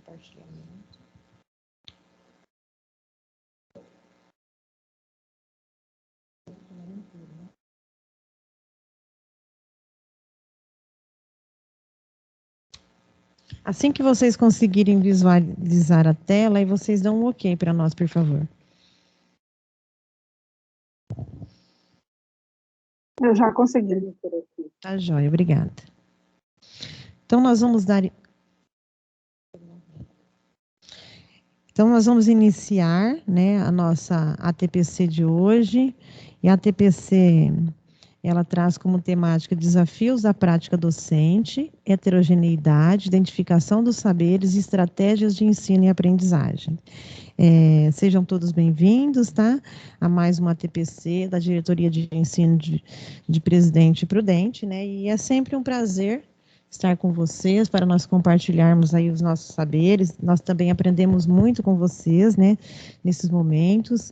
compartilhamento. Assim que vocês conseguirem visualizar a tela, aí vocês dão um ok para nós, por favor. Eu já consegui. Tá joia, obrigada. Então, nós vamos iniciar, né, a nossa ATPC de hoje. E a ATPC, ela traz como temática desafios da prática docente, heterogeneidade, identificação dos saberes e estratégias de ensino e aprendizagem. Sejam todos bem-vindos, tá? A mais uma ATPC da Diretoria de Ensino de Presidente Prudente, né? E é sempre um prazer estar com vocês para nós compartilharmos aí os nossos saberes. Nós também aprendemos muito com vocês, né? Nesses momentos.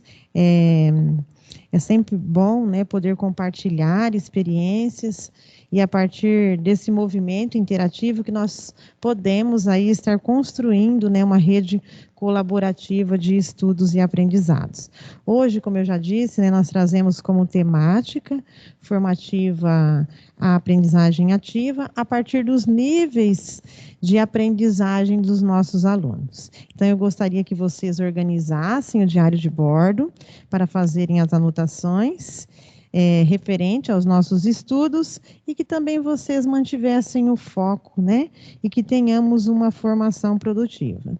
É sempre bom, né, poder compartilhar experiências e a partir desse movimento interativo que nós podemos aí estar construindo, né, uma rede colaborativa de estudos e aprendizados. Hoje, como eu já disse, né, nós trazemos como temática formativa a aprendizagem ativa a partir dos níveis de aprendizagem dos nossos alunos. Então, eu gostaria que vocês organizassem o diário de bordo para fazerem as anotações referente aos nossos estudos e que também vocês mantivessem o foco, né? E que tenhamos uma formação produtiva.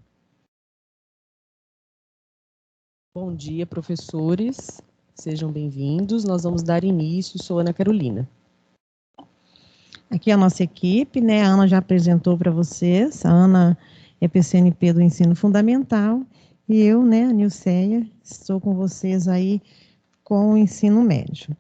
Bom dia, professores. Sejam bem-vindos. Nós vamos dar início. Sou Ana Carolina. Aqui é a nossa equipe, né? A Ana já apresentou para vocês. A Ana é PCNP do Ensino Fundamental e eu, né, a Nilceia, estou com vocês aí com o ensino médio.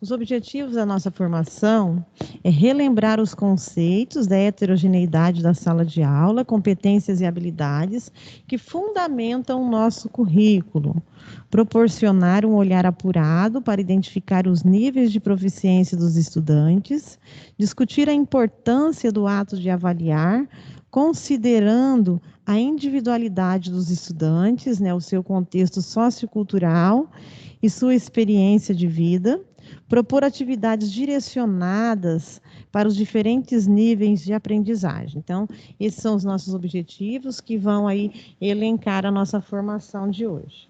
Os objetivos da nossa formação é relembrar os conceitos da heterogeneidade da sala de aula, competências e habilidades que fundamentam o nosso currículo, proporcionar um olhar apurado para identificar os níveis de proficiência dos estudantes, discutir a importância do ato de avaliar, considerando a individualidade dos estudantes, né, o seu contexto sociocultural e sua experiência de vida, propor atividades direcionadas para os diferentes níveis de aprendizagem. Então, esses são os nossos objetivos que vão aí elencar a nossa formação de hoje.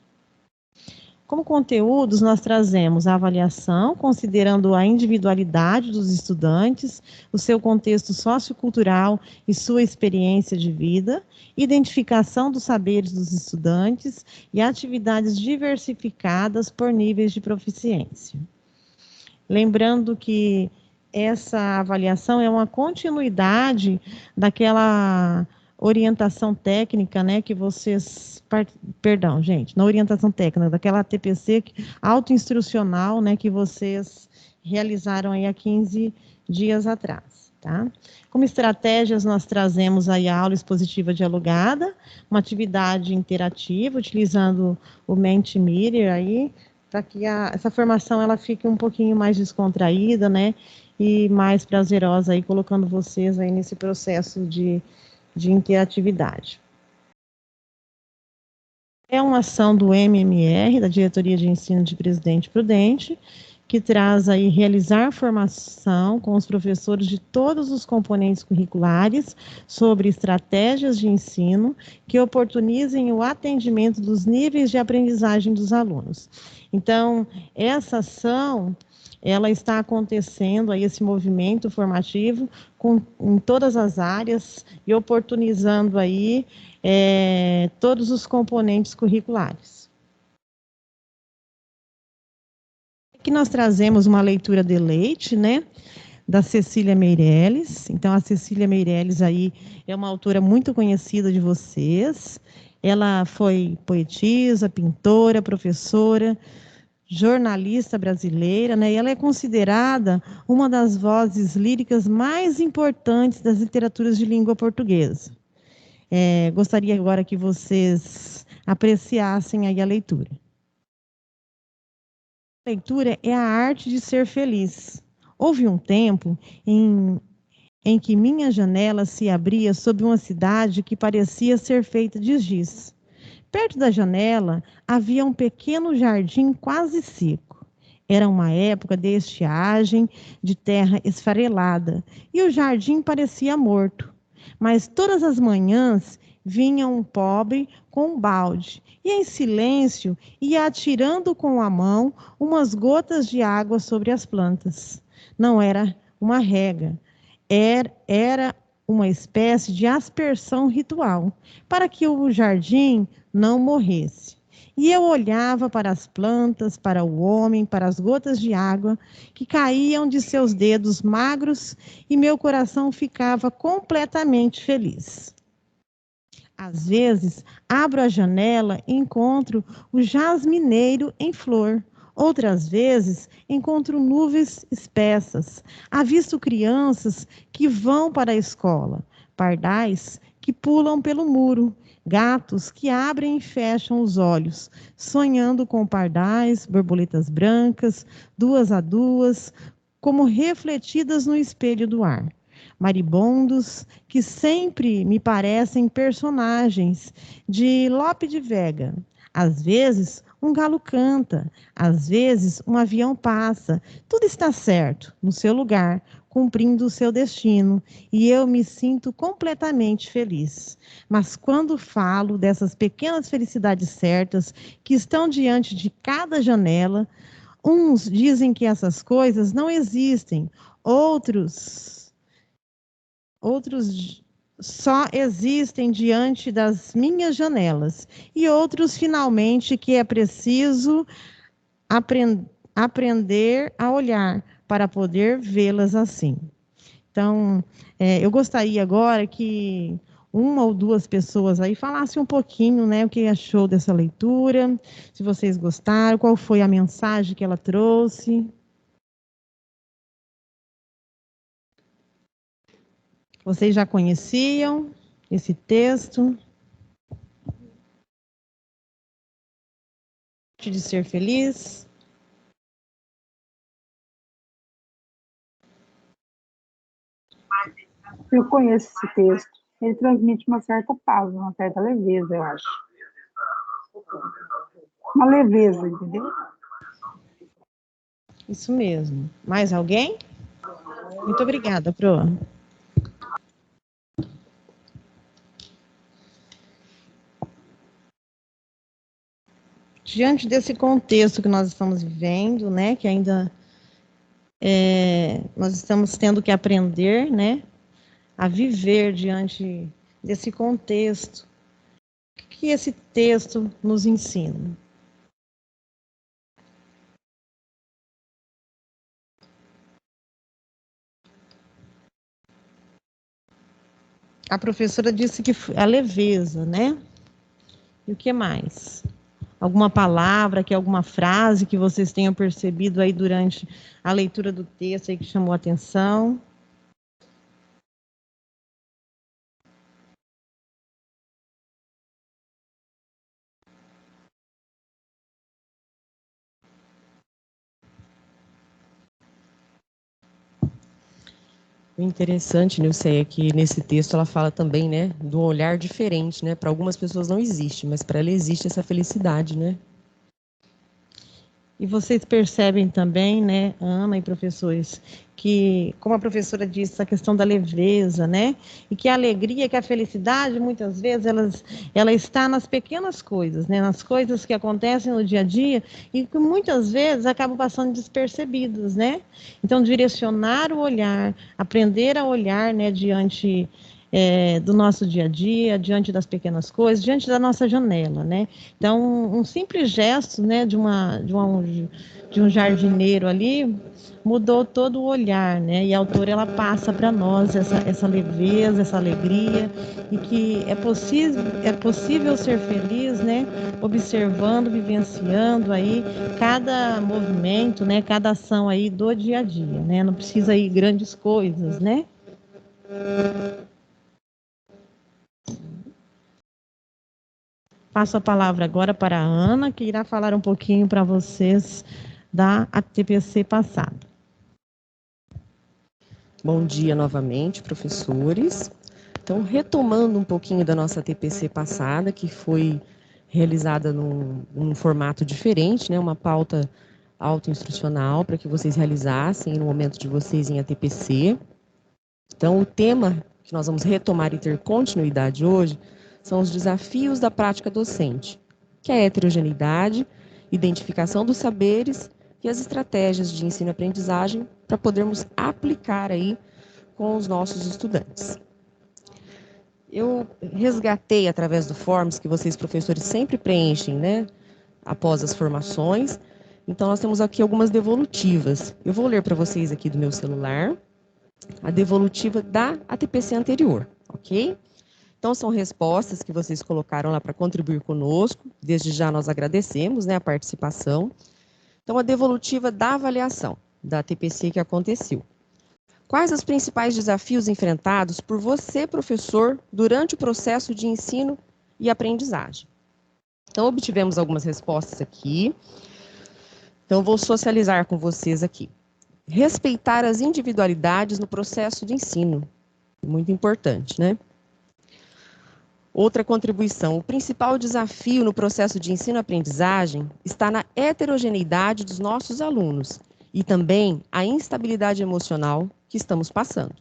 Como conteúdos, nós trazemos a avaliação, considerando a individualidade dos estudantes, o seu contexto sociocultural e sua experiência de vida, identificação dos saberes dos estudantes e atividades diversificadas por níveis de proficiência. Lembrando que essa avaliação é uma continuidade daquela orientação técnica, né, que vocês, perdão, gente, na orientação técnica, daquela ATPC autoinstrucional, né, que vocês realizaram aí há 15 dias atrás, tá? Como estratégias, nós trazemos aí a aula expositiva dialogada, uma atividade interativa, utilizando o Mentimeter aí, para que essa formação ela fique um pouquinho mais descontraída, né, e mais prazerosa aí, colocando vocês aí nesse processo de interatividade. É uma ação do MMR, da Diretoria de Ensino de Presidente Prudente, que traz aí realizar formação com os professores de todos os componentes curriculares sobre estratégias de ensino que oportunizem o atendimento dos níveis de aprendizagem dos alunos. Então, essa ação, ela está acontecendo, aí, esse movimento formativo em todas as áreas e oportunizando aí todos os componentes curriculares. Aqui nós trazemos uma leitura de Leite, né, da Cecília Meirelles. Então, a Cecília Meirelles aí é uma autora muito conhecida de vocês. Ela foi poetisa, pintora, professora, jornalista brasileira, né? E ela é considerada uma das vozes líricas mais importantes das literaturas de língua portuguesa. Gostaria agora que vocês apreciassem aí a leitura. A leitura é a arte de ser feliz. Houve um tempo em em que minha janela se abria sobre uma cidade que parecia ser feita de giz. Perto da janela havia um pequeno jardim quase seco. Era uma época de estiagem, de terra esfarelada, e o jardim parecia morto. Mas todas as manhãs vinha um pobre com um balde, e em silêncio ia atirando com a mão umas gotas de água sobre as plantas. Não era uma rega, era uma espécie de aspersão ritual, para que o jardim não morresse. E eu olhava para as plantas, para o homem, para as gotas de água que caíam de seus dedos magros e meu coração ficava completamente feliz. Às vezes, abro a janela e encontro o jasmineiro em flor. Outras vezes, encontro nuvens espessas. Avisto crianças que vão para a escola, pardais que pulam pelo muro, gatos que abrem e fecham os olhos, sonhando com pardais, borboletas brancas, duas a duas, como refletidas no espelho do ar. Maribondos que sempre me parecem personagens de Lope de Vega. Às vezes, um galo canta, às vezes, um avião passa. Tudo está certo, no seu lugar, cumprindo o seu destino, e eu me sinto completamente feliz. Mas quando falo dessas pequenas felicidades certas que estão diante de cada janela, uns dizem que essas coisas não existem, outros só existem diante das minhas janelas, e outros, finalmente, que é preciso aprender a olhar para poder vê-las assim. Então, eu gostaria agora que uma ou duas pessoas aí falassem um pouquinho, né, o que achou dessa leitura, se vocês gostaram, qual foi a mensagem que ela trouxe. Vocês já conheciam esse texto? De ser feliz? Eu conheço esse texto. Ele transmite uma certa paz, uma certa leveza, eu acho. Uma leveza, entendeu? Isso mesmo. Mais alguém? Muito obrigada, Pro. Diante desse contexto que nós estamos vivendo, né, que ainda nós estamos tendo que aprender, né, a viver diante desse contexto, o que esse texto nos ensina? A professora disse que a leveza, né? E o que mais? Alguma palavra, alguma frase que vocês tenham percebido aí durante a leitura do texto aí que chamou a atenção? O interessante, Nilceia, é que nesse texto ela fala também, né, do olhar diferente, né? Para algumas pessoas não existe, mas para ela existe essa felicidade, né? E vocês percebem também, né, Ana e professores, que, como a professora disse, essa questão da leveza, né, e que a alegria, que a felicidade, muitas vezes, ela está nas pequenas coisas, né, nas coisas que acontecem no dia a dia e que muitas vezes acabam passando despercebidas, né. Então, direcionar o olhar, aprender a olhar, né, diante do nosso dia a dia, diante das pequenas coisas, diante da nossa janela, né? Então, um simples gesto, né, de um jardineiro ali mudou todo o olhar, né? E a autora ela passa para nós essa leveza, essa alegria e que é possível ser feliz, né? Observando, vivenciando aí cada movimento, né? Cada ação aí do dia a dia, né? Não precisa ir grandes coisas, né? Passo a palavra agora para a Ana, que irá falar um pouquinho para vocês da ATPC passada. Bom dia novamente, professores. Então, retomando um pouquinho da nossa TPC passada, que foi realizada num formato diferente, né? Uma pauta autoinstrucional para que vocês realizassem no momento de vocês em ATPC. Então, o tema que nós vamos retomar e ter continuidade hoje são os desafios da prática docente, que é a heterogeneidade, identificação dos saberes e as estratégias de ensino e aprendizagem para podermos aplicar aí com os nossos estudantes. Eu resgatei através do Forms que vocês, professores, sempre preenchem, né, após as formações. Então, nós temos aqui algumas devolutivas. Eu vou ler para vocês aqui do meu celular a devolutiva da ATPC anterior, ok? Então, são respostas que vocês colocaram lá para contribuir conosco. Desde já nós agradecemos, né, a participação. Então, a devolutiva da avaliação da ATPC que aconteceu. Quais os principais desafios enfrentados por você, professor, durante o processo de ensino e aprendizagem? Então, obtivemos algumas respostas aqui. Então, vou socializar com vocês aqui. Respeitar as individualidades no processo de ensino. Muito importante, né? Outra contribuição. O principal desafio no processo de ensino e aprendizagem está na heterogeneidade dos nossos alunos e também a instabilidade emocional que estamos passando.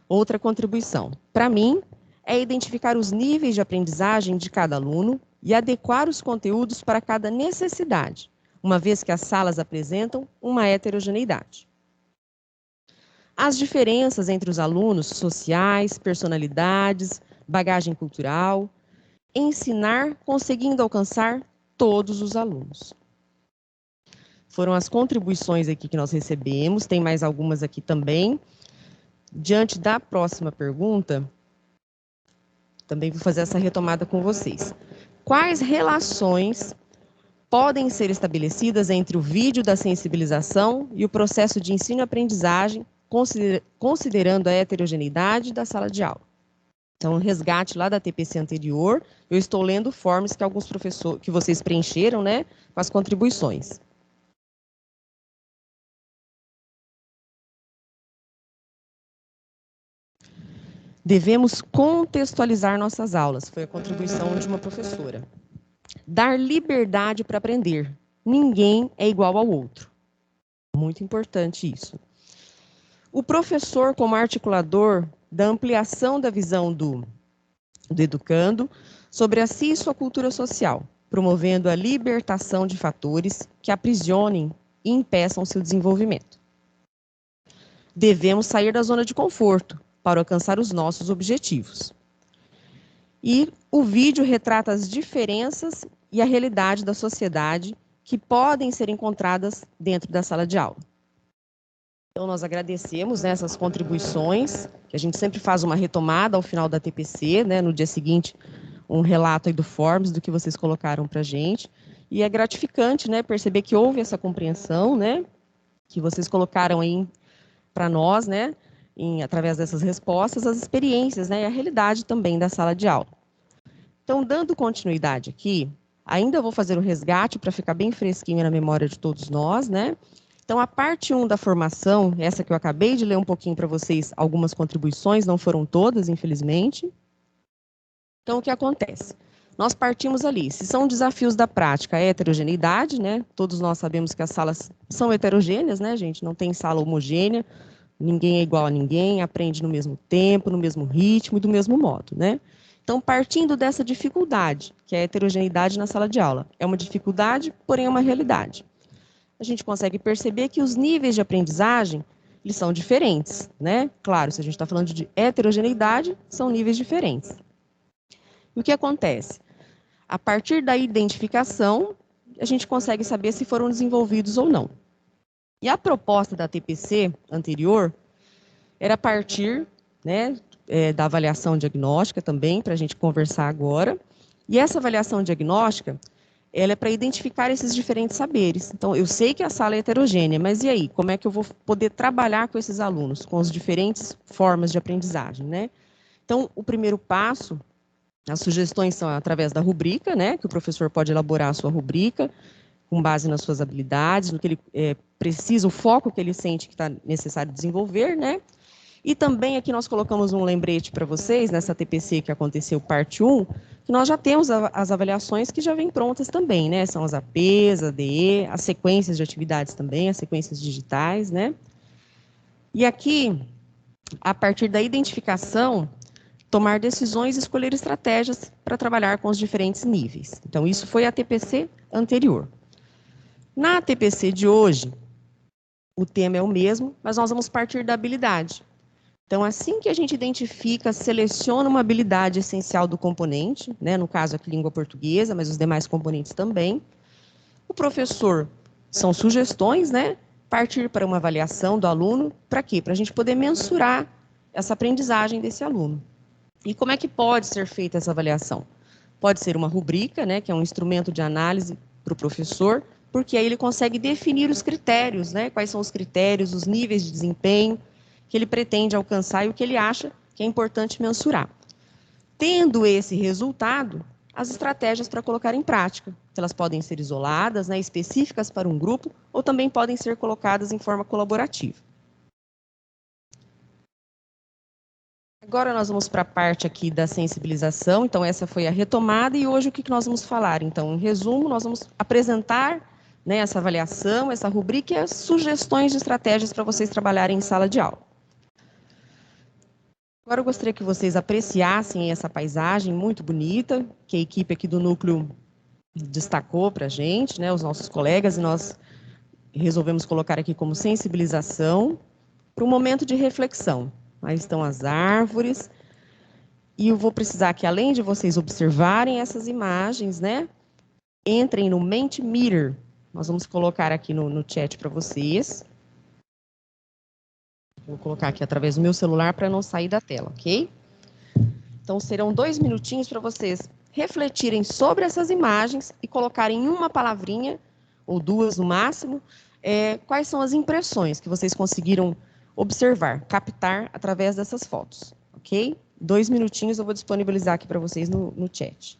Outra contribuição. Para mim, é identificar os níveis de aprendizagem de cada aluno e adequar os conteúdos para cada necessidade, uma vez que as salas apresentam uma heterogeneidade. As diferenças entre os alunos sociais, personalidades, bagagem cultural, ensinar conseguindo alcançar todos os alunos. Foram as contribuições aqui que nós recebemos, tem mais algumas aqui também. Diante da próxima pergunta, também vou fazer essa retomada com vocês. Quais relações podem ser estabelecidas entre o vídeo da sensibilização e o processo de ensino e aprendizagem, considerando a heterogeneidade da sala de aula? Então, resgate lá da TPC anterior, eu estou lendo formas que alguns professores, que vocês preencheram, né, com as contribuições. Devemos contextualizar nossas aulas, foi a contribuição de uma professora. Dar liberdade para aprender. Ninguém é igual ao outro. Muito importante isso. O professor como articulador da ampliação da visão do educando sobre a si e sua cultura social, promovendo a libertação de fatores que aprisionem e impeçam seu desenvolvimento. Devemos sair da zona de conforto para alcançar os nossos objetivos. E o vídeo retrata as diferenças e a realidade da sociedade que podem ser encontradas dentro da sala de aula. Então, nós agradecemos, né, essas contribuições, que a gente sempre faz uma retomada ao final da TPC, né, no dia seguinte, um relato aí do Forms, do que vocês colocaram para a gente. E é gratificante, né, perceber que houve essa compreensão, né, que vocês colocaram aí para nós, né, através dessas respostas, as experiências, né, e a realidade também da sala de aula. Então, dando continuidade aqui, ainda vou fazer um resgate para ficar bem fresquinho na memória de todos nós, né? Então, a parte 1 da formação, essa que eu acabei de ler um pouquinho para vocês, algumas contribuições, não foram todas, infelizmente. Então, o que acontece? Nós partimos ali, se são desafios da prática, a heterogeneidade, né? Todos nós sabemos que as salas são heterogêneas, né, gente? Não tem sala homogênea, ninguém é igual a ninguém, aprende no mesmo tempo, no mesmo ritmo e do mesmo modo, né? Então, partindo dessa dificuldade, que é a heterogeneidade na sala de aula, é uma dificuldade, porém é uma realidade. A gente consegue perceber que os níveis de aprendizagem, eles são diferentes, né? Claro, se a gente está falando de heterogeneidade, são níveis diferentes. E o que acontece? A partir da identificação, a gente consegue saber se foram desenvolvidos ou não. E a proposta da TPC anterior era a partir, né, da avaliação diagnóstica também, para a gente conversar agora. E essa avaliação diagnóstica, ela é para identificar esses diferentes saberes. Então, eu sei que a sala é heterogênea, mas e aí? Como é que eu vou poder trabalhar com esses alunos, com as diferentes formas de aprendizagem, né? Então, o primeiro passo, as sugestões são através da rubrica, né? Que o professor pode elaborar a sua rubrica, com base nas suas habilidades, no que ele precisa, o foco que ele sente que está necessário desenvolver, né? E também aqui nós colocamos um lembrete para vocês, nessa TPC que aconteceu parte 1, que nós já temos as avaliações que já vêm prontas também, né? São as APs, a DE, as sequências de atividades também, as sequências digitais, né? E aqui, a partir da identificação, tomar decisões e escolher estratégias para trabalhar com os diferentes níveis. Então, isso foi a TPC anterior. Na TPC de hoje, o tema é o mesmo, mas nós vamos partir da habilidade. Então, assim que a gente identifica, seleciona uma habilidade essencial do componente, né, no caso aqui língua portuguesa, mas os demais componentes também, o professor, são sugestões, né, partir para uma avaliação do aluno, para quê? Para a gente poder mensurar essa aprendizagem desse aluno. E como é que pode ser feita essa avaliação? Pode ser uma rubrica, né, que é um instrumento de análise para o professor, porque aí ele consegue definir os critérios, né, quais são os critérios, os níveis de desempenho que ele pretende alcançar e o que ele acha que é importante mensurar. Tendo esse resultado, as estratégias para colocar em prática. Elas podem ser isoladas, né, específicas para um grupo, ou também podem ser colocadas em forma colaborativa. Agora nós vamos para a parte aqui da sensibilização, então essa foi a retomada e hoje o que nós vamos falar? Então, em resumo, nós vamos apresentar, né, essa avaliação, essa rubrica e as sugestões de estratégias para vocês trabalharem em sala de aula. Agora eu gostaria que vocês apreciassem essa paisagem muito bonita, que a equipe aqui do núcleo destacou para a gente, né, os nossos colegas, e nós resolvemos colocar aqui como sensibilização para um momento de reflexão. Aí estão as árvores, e eu vou precisar que, além de vocês observarem essas imagens, né, entrem no Mentimeter. Nós vamos colocar aqui no chat para vocês. Vou colocar aqui através do meu celular para não sair da tela, ok? Então, serão 2 minutinhos para vocês refletirem sobre essas imagens e colocarem uma palavrinha, ou 2 no máximo, quais são as impressões que vocês conseguiram observar, captar através dessas fotos, ok? 2 minutinhos eu vou disponibilizar aqui para vocês no chat.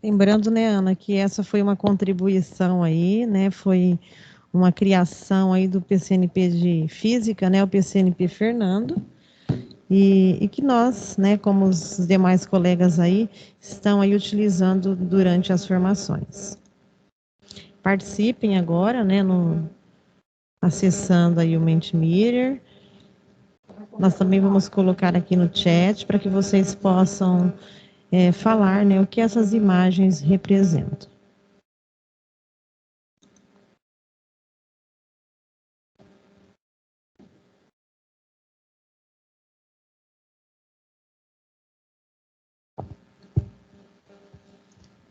Lembrando, né, Ana, que essa foi uma contribuição aí, né, foi uma criação aí do PCNP de Física, né, o PCNP Fernando, e que nós, né, como os demais colegas aí, estão aí utilizando durante as formações. Participem agora, né, acessando aí o Mentimeter. Nós também vamos colocar aqui no chat para que vocês possam falar, né, o que essas imagens representam.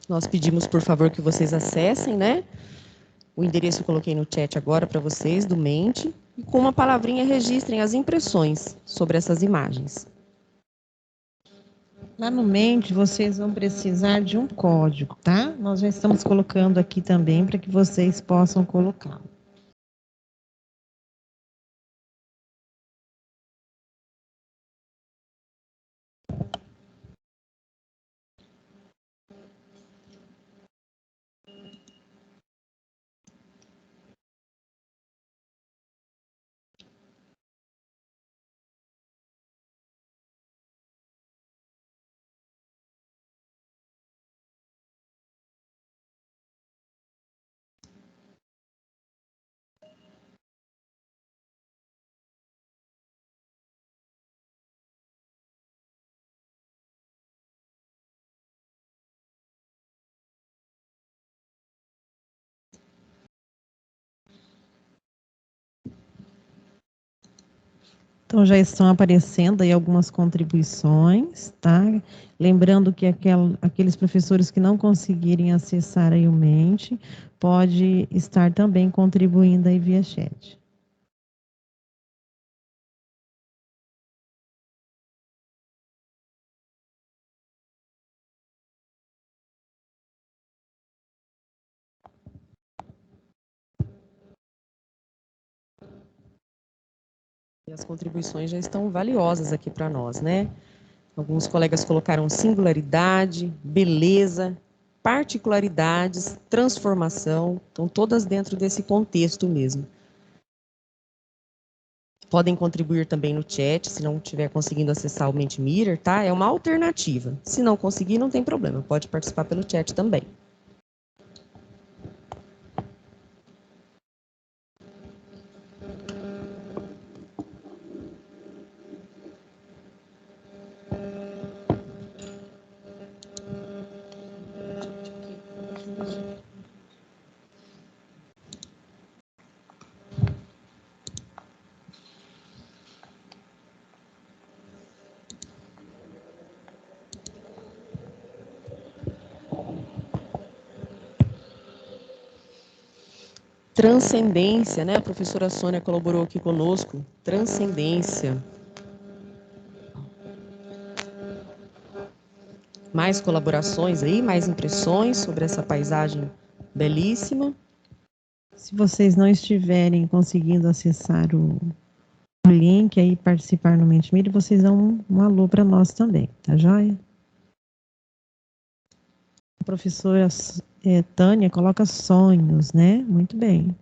Nós pedimos, por favor, que vocês acessem, né? O endereço eu coloquei no chat agora para vocês, do Mente, e com uma palavrinha registrem as impressões sobre essas imagens. Lá no Mente, vocês vão precisar de um código, tá? Nós já estamos colocando aqui também para que vocês possam colocar. Então, já estão aparecendo aí algumas contribuições, tá? Lembrando que aqueles professores que não conseguirem acessar aí o Mente, pode estar também contribuindo aí via chat. E as contribuições já estão valiosas aqui para nós, né? Alguns colegas colocaram singularidade, beleza, particularidades, transformação, então todas dentro desse contexto mesmo. Podem contribuir também no chat, se não estiver conseguindo acessar o Mentimeter, tá? É uma alternativa. Se não conseguir, não tem problema, pode participar pelo chat também. Transcendência, né? A professora Sônia colaborou aqui conosco. Transcendência. Mais colaborações aí, mais impressões sobre essa paisagem belíssima. Se vocês não estiverem conseguindo acessar o link aí, participar no Mentimeter, vocês dão um alô para nós também, tá joia? A professora Tânia coloca sonhos, né? Muito bem.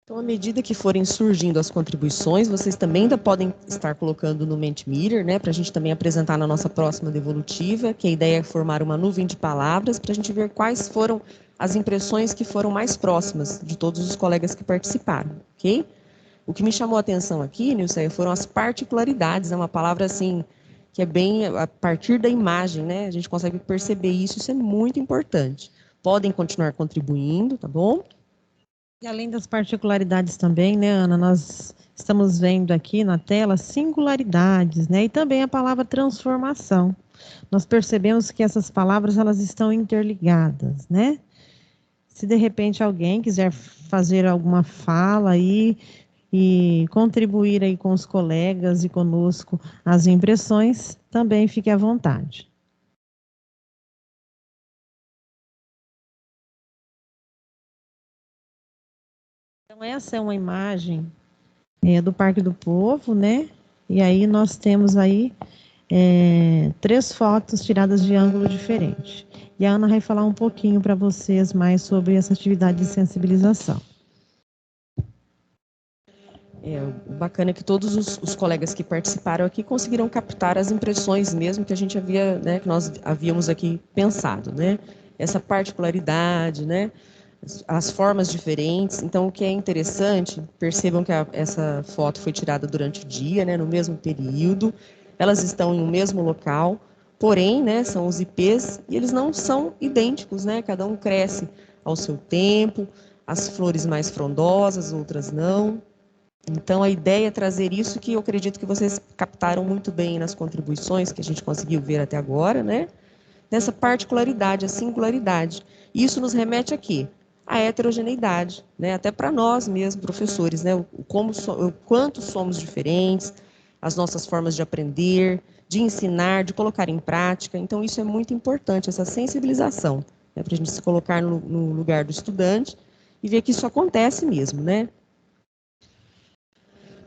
Então, à medida que forem surgindo as contribuições, vocês também ainda podem estar colocando no Mentimeter, né, para a gente também apresentar na nossa próxima devolutiva, que a ideia é formar uma nuvem de palavras para a gente ver quais foram as impressões que foram mais próximas de todos os colegas que participaram, ok? O que me chamou a atenção aqui, Nilceia, foram as particularidades, é uma palavra assim, que é bem a partir da imagem, né, a gente consegue perceber isso é muito importante. Podem continuar contribuindo, tá bom? E além das particularidades também, né, Ana, nós estamos vendo aqui na tela singularidades, né, e também a palavra transformação. Nós percebemos que essas palavras, elas estão interligadas, né? Se de repente alguém quiser fazer alguma fala aí e contribuir aí com os colegas e conosco as impressões, também fique à vontade. Então, essa é uma imagem do Parque do Povo, né? E aí nós temos aí 3 fotos tiradas de ângulo diferente. E a Ana vai falar um pouquinho para vocês mais sobre essa atividade de sensibilização. O bacana é que todos os colegas que participaram aqui conseguiram captar as impressões mesmo que a gente havia, né, que nós havíamos aqui pensado, né? Essa particularidade, né? As formas diferentes. Então, o que é interessante, percebam que essa foto foi tirada durante o dia, né, no mesmo período. Elas estão em um mesmo local, porém, né, são os IPs e eles não são idênticos, né? Cada um cresce ao seu tempo, as flores mais frondosas, outras não. Então, a ideia é trazer isso que eu acredito que vocês captaram muito bem nas contribuições que a gente conseguiu ver até agora, né? Dessa particularidade, a singularidade. Isso nos remete a quê? A heterogeneidade, né? Até para nós mesmos, professores, né? O quanto somos diferentes, as nossas formas de aprender, de ensinar, de colocar em prática. Então, isso é muito importante, essa sensibilização, né? Para a gente se colocar no lugar do estudante e ver que isso acontece mesmo, né?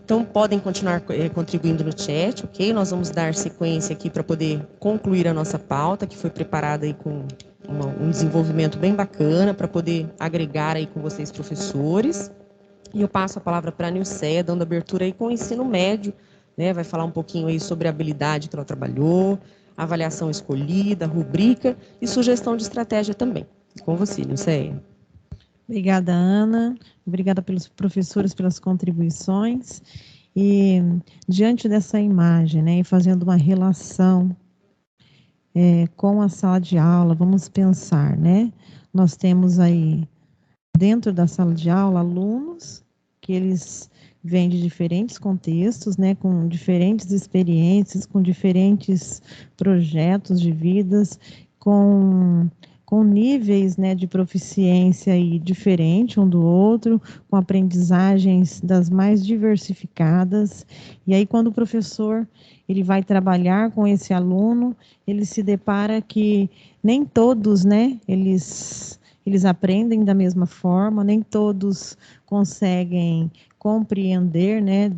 Então, podem continuar contribuindo no chat, ok? Nós vamos dar sequência aqui para poder concluir a nossa pauta, que foi preparada aí com um desenvolvimento bem bacana, para poder agregar aí com vocês, professores. E eu passo a palavra para a Nilceia, dando abertura aí com o ensino médio, né? Vai falar um pouquinho aí sobre a habilidade que ela trabalhou, avaliação escolhida, rubrica e sugestão de estratégia também. Com você, Nilceia. Obrigada, Ana. Obrigada pelos professores pelas contribuições. E diante dessa imagem, né, e fazendo uma relação com a sala de aula, vamos pensar, né? Nós temos aí dentro da sala de aula alunos que eles vem de diferentes contextos, né, com diferentes experiências, com diferentes projetos de vidas, com níveis, né, de proficiência aí diferente um do outro, com aprendizagens das mais diversificadas. E aí, quando o professor ele vai trabalhar com esse aluno, ele se depara que nem todos, né, eles aprendem da mesma forma, nem todos conseguem compreender, né,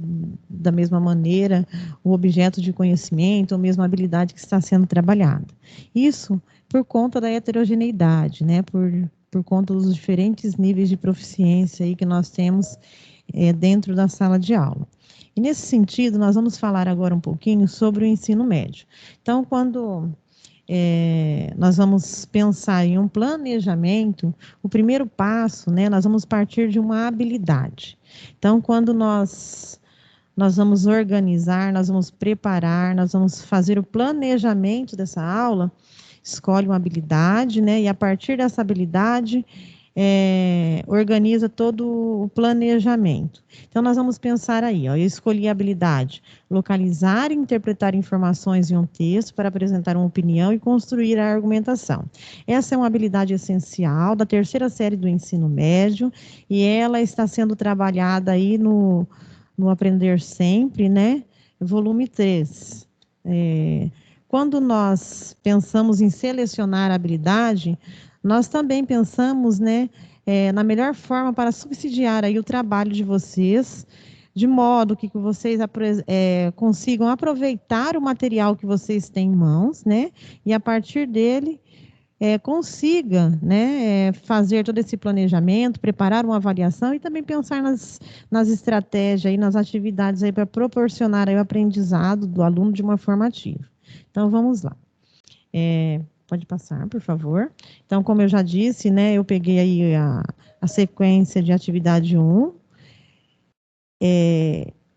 da mesma maneira o objeto de conhecimento, ou mesmo a habilidade que está sendo trabalhada. Isso por conta da heterogeneidade, né, por conta dos diferentes níveis de proficiência aí que nós temos dentro da sala de aula. E nesse sentido, nós vamos falar agora um pouquinho sobre o ensino médio. Então, quando nós vamos pensar em um planejamento, o primeiro passo, né, nós vamos partir de uma habilidade. Então, quando nós vamos organizar, nós vamos preparar, nós vamos fazer o planejamento dessa aula, escolhe uma habilidade, né, e a partir dessa habilidade, organiza todo o planejamento. Então, nós vamos pensar aí, ó, eu escolhi a habilidade, localizar e interpretar informações em um texto para apresentar uma opinião e construir a argumentação. Essa é uma habilidade essencial da terceira série do ensino médio, e ela está sendo trabalhada aí no Aprender Sempre, né, volume 3. Quando nós pensamos em selecionar a habilidade, nós também pensamos, né, na melhor forma para subsidiar aí o trabalho de vocês, de modo que vocês consigam aproveitar o material que vocês têm em mãos, né, e a partir dele consiga, né, fazer todo esse planejamento, preparar uma avaliação e também pensar nas estratégias e nas atividades aí para proporcionar aí o aprendizado do aluno de uma forma ativa. Então, vamos lá. Pode passar, por favor. Então, como eu já disse, né, eu peguei aí a sequência de atividade 1.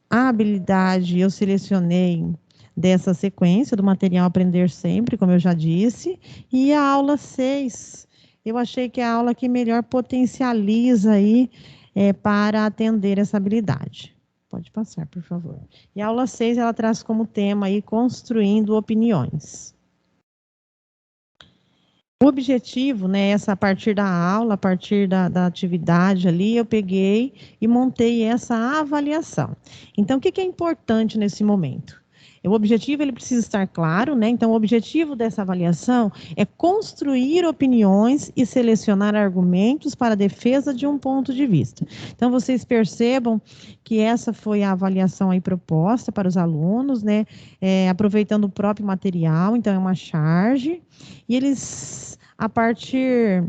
A habilidade eu selecionei dessa sequência do material Aprender Sempre, como eu já disse. E a aula 6, eu achei que é a aula que melhor potencializa aí para atender essa habilidade. Pode passar, por favor. E a aula 6, ela traz como tema aí construindo opiniões. O objetivo, né, a partir da aula, a partir da atividade ali, eu peguei e montei essa avaliação. Então, o que é importante nesse momento? O objetivo, ele precisa estar claro, né? Então, o objetivo dessa avaliação é construir opiniões e selecionar argumentos para a defesa de um ponto de vista. Então, vocês percebam que essa foi a avaliação aí proposta para os alunos, né? Aproveitando o próprio material, então é uma charge, e eles, a partir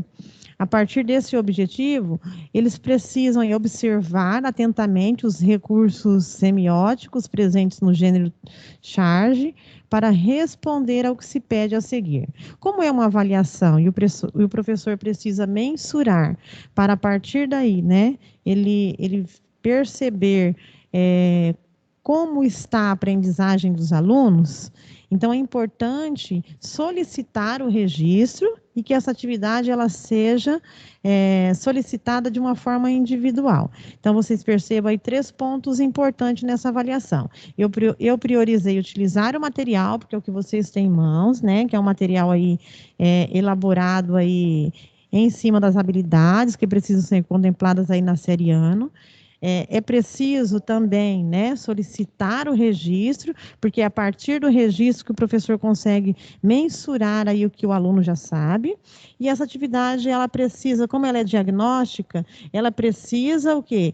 desse objetivo, eles precisam observar atentamente os recursos semióticos presentes no gênero charge para responder ao que se pede a seguir. Como é uma avaliação e o professor precisa mensurar para, a partir daí, né, ele perceber como está a aprendizagem dos alunos, então é importante solicitar o registro e que essa atividade ela seja solicitada de uma forma individual. Então, vocês percebam aí 3 pontos importantes nessa avaliação. Eu priorizei utilizar o material, porque é o que vocês têm em mãos, né, que é um material aí elaborado aí em cima das habilidades que precisam ser contempladas aí na série ano. É preciso também, né, solicitar o registro, porque é a partir do registro que o professor consegue mensurar aí o que o aluno já sabe. E essa atividade, ela precisa, como ela é diagnóstica, ela precisa o quê?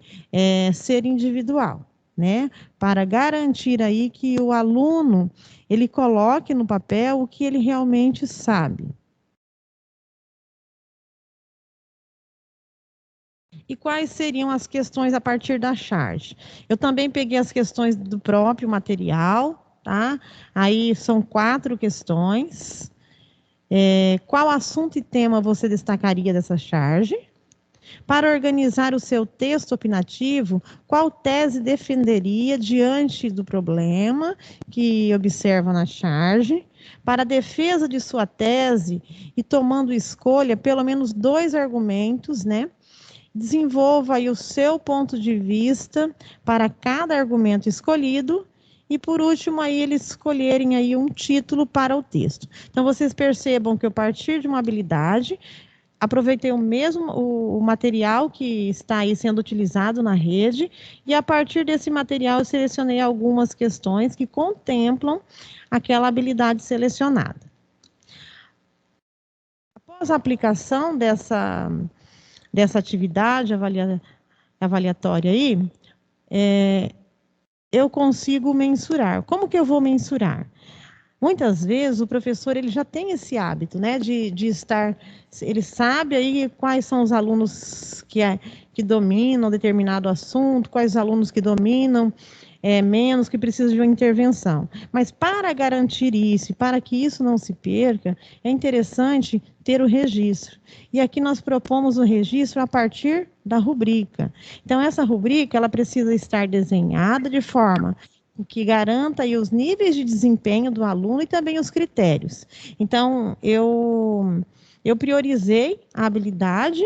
Ser individual, né, para garantir aí que o aluno, ele coloque no papel o que ele realmente sabe. E quais seriam as questões a partir da charge? Eu também peguei as questões do próprio material, tá? Aí são 4 questões. Qual assunto e tema você destacaria dessa charge? Para organizar o seu texto opinativo, qual tese defenderia diante do problema que observa na charge? Para a defesa de sua tese e tomando escolha, pelo menos 2 argumentos, né? desenvolva aí o seu ponto de vista para cada argumento escolhido e, por último, aí eles escolherem aí um título para o texto. Então, vocês percebam que, a partir de uma habilidade, aproveitei o material que está aí sendo utilizado na rede, e a partir desse material eu selecionei algumas questões que contemplam aquela habilidade selecionada. Após a aplicação dessa atividade avaliatória aí, eu consigo mensurar. Como que eu vou mensurar? Muitas vezes o professor ele já tem esse hábito, né, de estar, ele sabe aí quais são os alunos que dominam determinado assunto, quais alunos que dominam menos, que precisam de uma intervenção. Mas para garantir isso, para que isso não se perca, é interessante ter o registro. E aqui nós propomos o registro a partir da rubrica. Então, essa rubrica, ela precisa estar desenhada de forma que garanta aí os níveis de desempenho do aluno e também os critérios. Então, eu priorizei a habilidade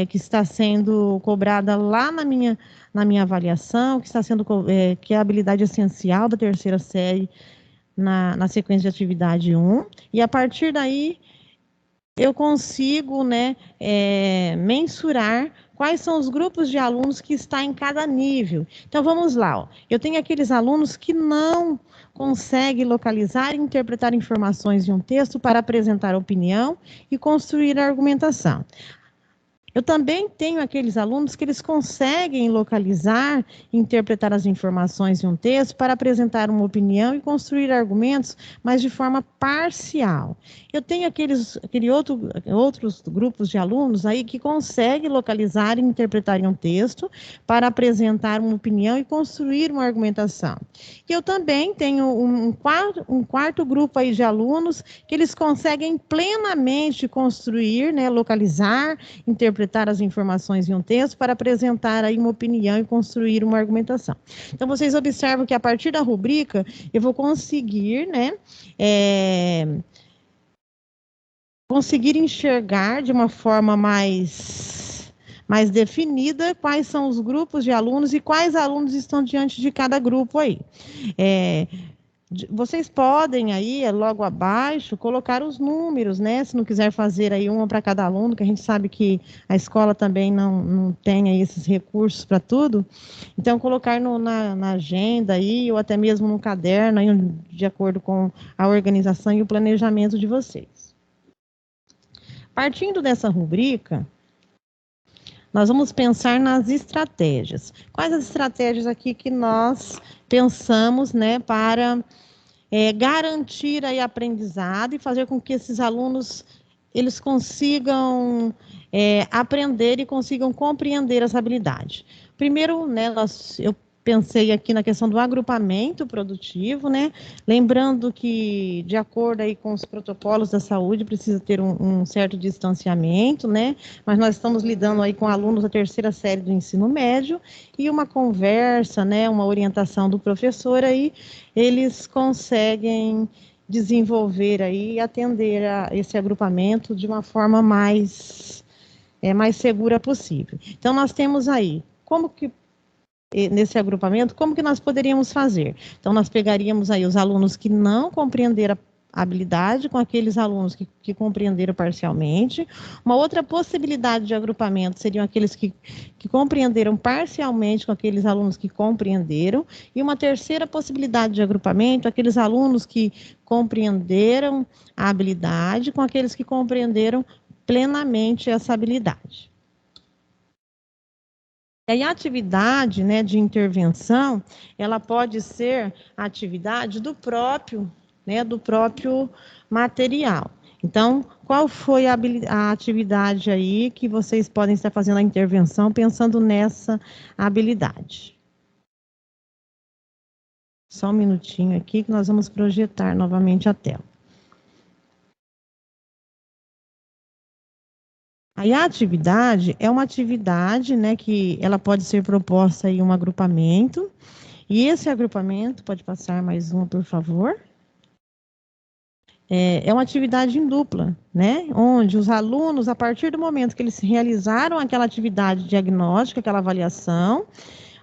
que está sendo cobrada lá na minha avaliação, que é a habilidade essencial da terceira série na sequência de atividade 1, e a partir daí eu consigo, né, mensurar quais são os grupos de alunos que está em cada nível. Então, vamos lá. Ó. Eu tenho aqueles alunos que não conseguem localizar e interpretar informações de um texto para apresentar opinião e construir a argumentação. Eu também tenho aqueles alunos que eles conseguem localizar e interpretar as informações de um texto para apresentar uma opinião e construir argumentos, mas de forma parcial. Eu tenho outros grupos de alunos aí que conseguem localizar e interpretar um texto para apresentar uma opinião e construir uma argumentação. E eu também tenho um quarto grupo aí de alunos que eles conseguem plenamente construir, né, localizar, interpretar as informações em um texto para apresentar aí uma opinião e construir uma argumentação. Então, vocês observam que a partir da rubrica, eu vou conseguir, né, conseguir enxergar de uma forma mais definida quais são os grupos de alunos e quais alunos estão diante de cada grupo aí. Vocês podem aí, logo abaixo, colocar os números, né? Se não quiser fazer aí uma para cada aluno, que a gente sabe que a escola também não tem aí esses recursos para tudo. Então, colocar na agenda aí, ou até mesmo no caderno, aí, de acordo com a organização e o planejamento de vocês. Partindo dessa rubrica, nós vamos pensar nas estratégias. Quais as estratégias aqui que nós pensamos, né, para garantir aí aprendizado e fazer com que esses alunos eles consigam aprender e consigam compreender essa habilidade? Primeiro, né, eu pensei aqui na questão do agrupamento produtivo, né? Lembrando que, de acordo aí com os protocolos da saúde, precisa ter um certo distanciamento, né? Mas nós estamos lidando aí com alunos da terceira série do ensino médio e uma conversa, né? Uma orientação do professor aí, eles conseguem desenvolver aí e atender a esse agrupamento de uma forma mais segura possível. Então, nós temos aí, nesse agrupamento, como que nós poderíamos fazer? Então, nós pegaríamos aí os alunos que não compreenderam a habilidade com aqueles alunos que compreenderam parcialmente. Uma outra possibilidade de agrupamento seriam aqueles que compreenderam parcialmente com aqueles alunos que compreenderam. E uma terceira possibilidade de agrupamento, aqueles alunos que compreenderam a habilidade com aqueles que compreenderam plenamente essa habilidade. E aí, a atividade, né, de intervenção, ela pode ser a atividade do próprio material. Então, qual foi a atividade aí que vocês podem estar fazendo a intervenção pensando nessa habilidade? Só um minutinho aqui que nós vamos projetar novamente a tela. Aí a atividade é uma atividade, né, que ela pode ser proposta em um agrupamento, e esse agrupamento, pode passar mais uma, por favor. é uma atividade em dupla, né? Onde os alunos, a partir do momento que eles realizaram aquela atividade diagnóstica, aquela avaliação,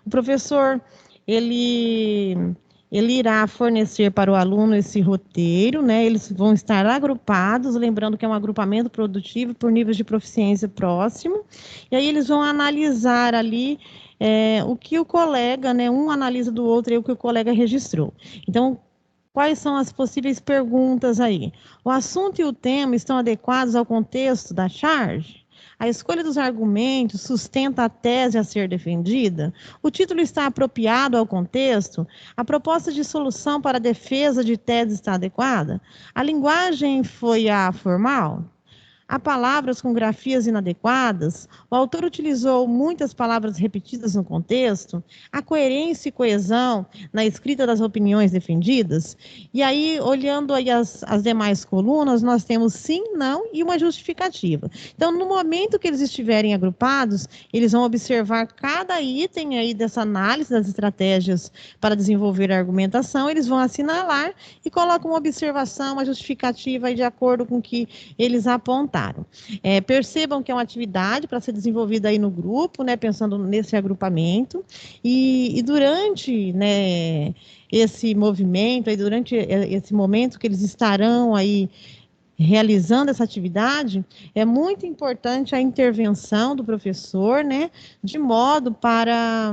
o professor, ele, ele irá fornecer para o aluno esse roteiro, né? Eles vão estar agrupados, lembrando que é um agrupamento produtivo por níveis de proficiência próximo, e aí eles vão analisar ali o que o colega, né? Um analisa do outro e o que o colega registrou. Então, quais são as possíveis perguntas aí? O assunto e o tema estão adequados ao contexto da charge? A escolha dos argumentos sustenta a tese a ser defendida? O título está apropriado ao contexto? A proposta de solução para a defesa de tese está adequada? A linguagem foi a formal? Há palavras com grafias inadequadas? O autor utilizou muitas palavras repetidas no contexto? Há coerência e coesão na escrita das opiniões defendidas? E aí, olhando aí as demais colunas, nós temos sim, não e uma justificativa. Então, no momento que eles estiverem agrupados, eles vão observar cada item aí dessa análise das estratégias para desenvolver a argumentação, eles vão assinalar e colocam uma observação, uma justificativa aí de acordo com o que eles apontam. Percebam que é uma atividade para ser desenvolvida aí no grupo, né, pensando nesse agrupamento, e durante, né, esse movimento, aí, durante esse momento que eles estarão aí realizando essa atividade, é muito importante a intervenção do professor, né, de modo para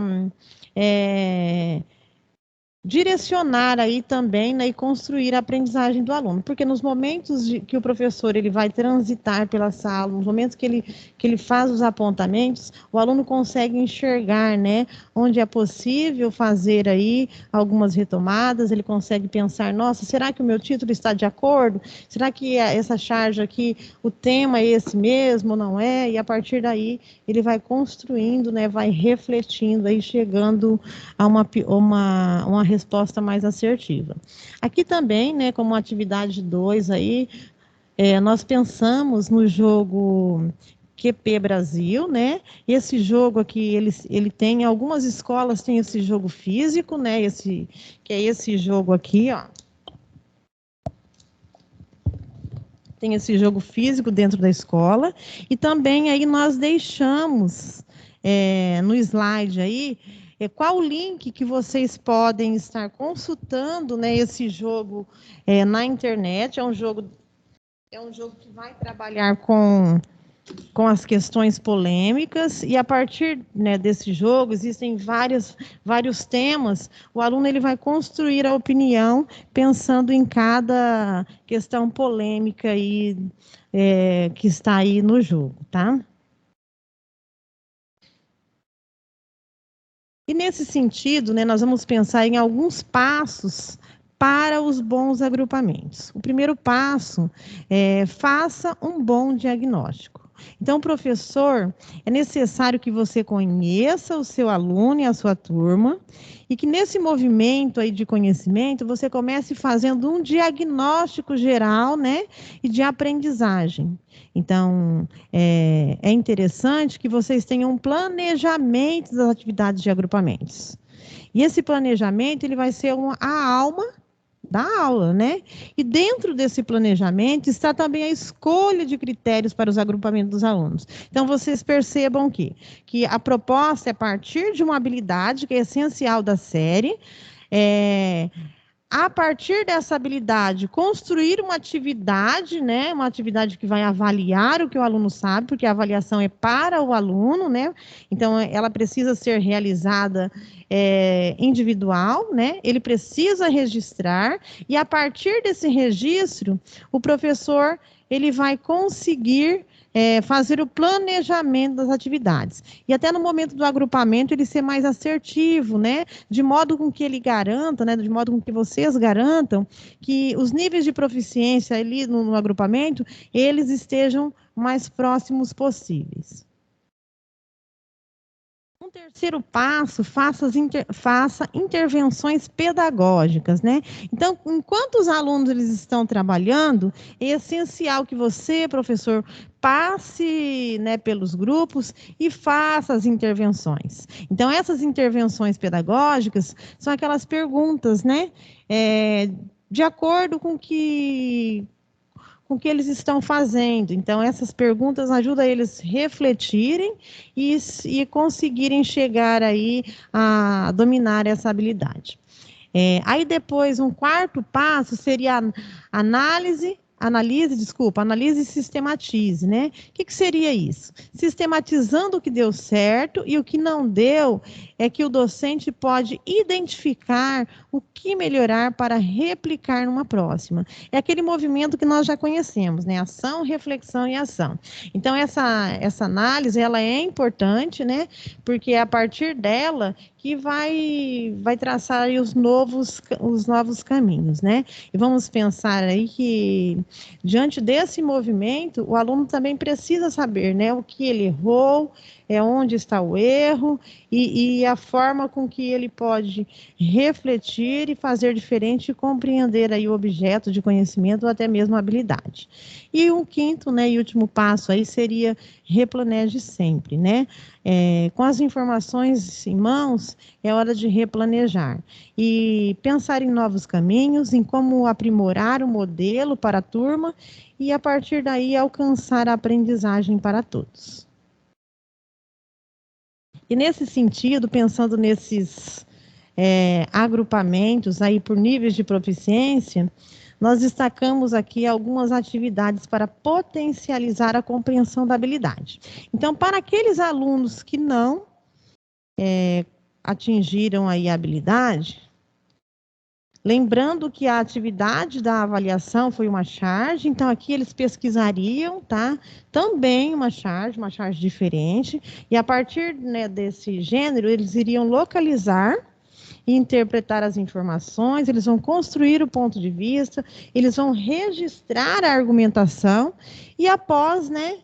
direcionar aí também, né, e construir a aprendizagem do aluno, porque nos momentos que o professor ele vai transitar pela sala, nos momentos que ele faz os apontamentos, o aluno consegue enxergar, né, onde é possível fazer aí algumas retomadas, ele consegue pensar, nossa, será que o meu título está de acordo? Será que essa charge aqui, o tema é esse mesmo, não é? E a partir daí ele vai construindo, né, vai refletindo aí, chegando a uma resposta mais assertiva. Aqui também, né, como atividade 2 aí, nós pensamos no jogo QP Brasil, né? Esse jogo aqui, ele tem, algumas escolas têm esse jogo físico, né? Que é esse jogo aqui, ó. Tem esse jogo físico dentro da escola, e também aí nós deixamos no slide aí, qual o link que vocês podem estar consultando, né, esse jogo na internet. É um jogo que vai trabalhar com as questões polêmicas, e a partir, né, desse jogo existem vários temas. O aluno ele vai construir a opinião pensando em cada questão polêmica aí, que está aí no jogo, tá? E nesse sentido, né, nós vamos pensar em alguns passos para os bons agrupamentos. O primeiro passo é faça um bom diagnóstico. Então, professor, é necessário que você conheça o seu aluno e a sua turma, e que nesse movimento aí de conhecimento, você comece fazendo um diagnóstico geral, né, e de aprendizagem. Então, é interessante que vocês tenham um planejamento das atividades de agrupamentos. E esse planejamento, ele vai ser a alma da aula, né? E dentro desse planejamento está também a escolha de critérios para os agrupamentos dos alunos. Então, vocês percebam que a proposta é partir de uma habilidade que é essencial da série, a partir dessa habilidade, construir uma atividade, né? Uma atividade que vai avaliar o que o aluno sabe, porque a avaliação é para o aluno, né? Então, ela precisa ser realizada individual, né? Ele precisa registrar, e a partir desse registro, o professor ele vai conseguir fazer o planejamento das atividades. E até no momento do agrupamento, ele ser mais assertivo, né? De modo com que ele garanta, né? De modo com que vocês garantam que os níveis de proficiência ali no agrupamento, eles estejam mais próximos possíveis. Um terceiro passo, faça intervenções pedagógicas, né? Então, enquanto os alunos eles estão trabalhando, é essencial que você, professor, passe, né, pelos grupos e faça as intervenções. Então, essas intervenções pedagógicas são aquelas perguntas, né? De acordo com que com o que eles estão fazendo. Então, essas perguntas ajudam eles a refletirem e conseguirem chegar aí a dominar essa habilidade. Aí depois, um quarto passo seria a analise e sistematize, né? O que seria isso? Sistematizando o que deu certo e o que não deu, é que o docente pode identificar o que melhorar para replicar numa próxima. É aquele movimento que nós já conhecemos, né? Ação, reflexão e ação. Então, essa análise, ela é importante, né? Porque é a partir dela que vai traçar aí os novos caminhos, né? E vamos pensar aí que, diante desse movimento, o aluno também precisa saber, né, o que ele errou, onde está o erro e a forma com que ele pode refletir e fazer diferente e compreender aí o objeto de conhecimento ou até mesmo a habilidade. E um quinto, né, e último passo aí seria replaneje sempre, né? Com as informações em mãos, é hora de replanejar e pensar em novos caminhos, em como aprimorar o modelo para a turma e, a partir daí, alcançar a aprendizagem para todos. E, nesse sentido, pensando nesses agrupamentos aí por níveis de proficiência, nós destacamos aqui algumas atividades para potencializar a compreensão da habilidade. Então, para aqueles alunos que não atingiram aí a habilidade, lembrando que a atividade da avaliação foi uma charge, então aqui eles pesquisariam, tá? Também uma charge diferente, e a partir, né, desse gênero, eles iriam localizar e interpretar as informações, eles vão construir o ponto de vista, eles vão registrar a argumentação, e após, né,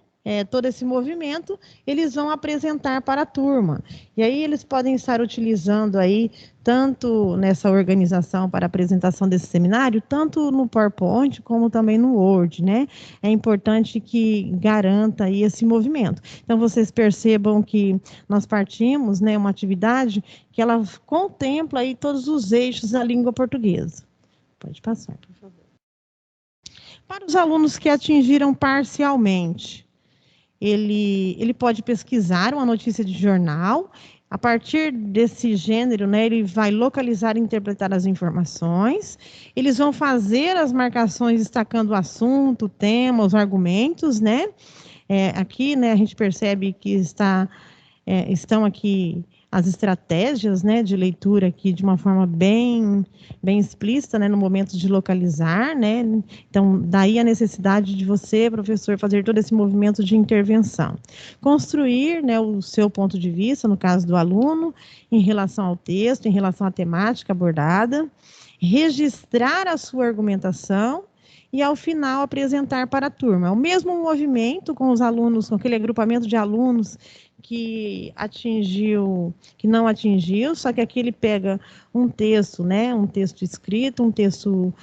todo esse movimento, eles vão apresentar para a turma. E aí eles podem estar utilizando aí, tanto nessa organização para a apresentação desse seminário, tanto no PowerPoint, como também no Word, né? É importante que garanta aí esse movimento. Então, vocês percebam que nós partimos, né, uma atividade que ela contempla aí todos os eixos da língua portuguesa. Pode passar, por favor. Para os alunos que atingiram parcialmente, ele pode pesquisar uma notícia de jornal. A partir desse gênero, né, ele vai localizar e interpretar as informações. Eles vão fazer as marcações destacando o assunto, o tema, os argumentos, né? Aqui, né, a gente percebe que estão aqui as estratégias, né, de leitura aqui de uma forma bem explícita, né, no momento de localizar, né? Então, daí a necessidade de você, professor, fazer todo esse movimento de intervenção. Construir, né, o seu ponto de vista, no caso do aluno, em relação ao texto, em relação à temática abordada, registrar a sua argumentação e, ao final, apresentar para a turma. O mesmo movimento com os alunos, com aquele agrupamento de alunos que não atingiu, só que aqui ele pega um texto, né, um texto escrito, um texto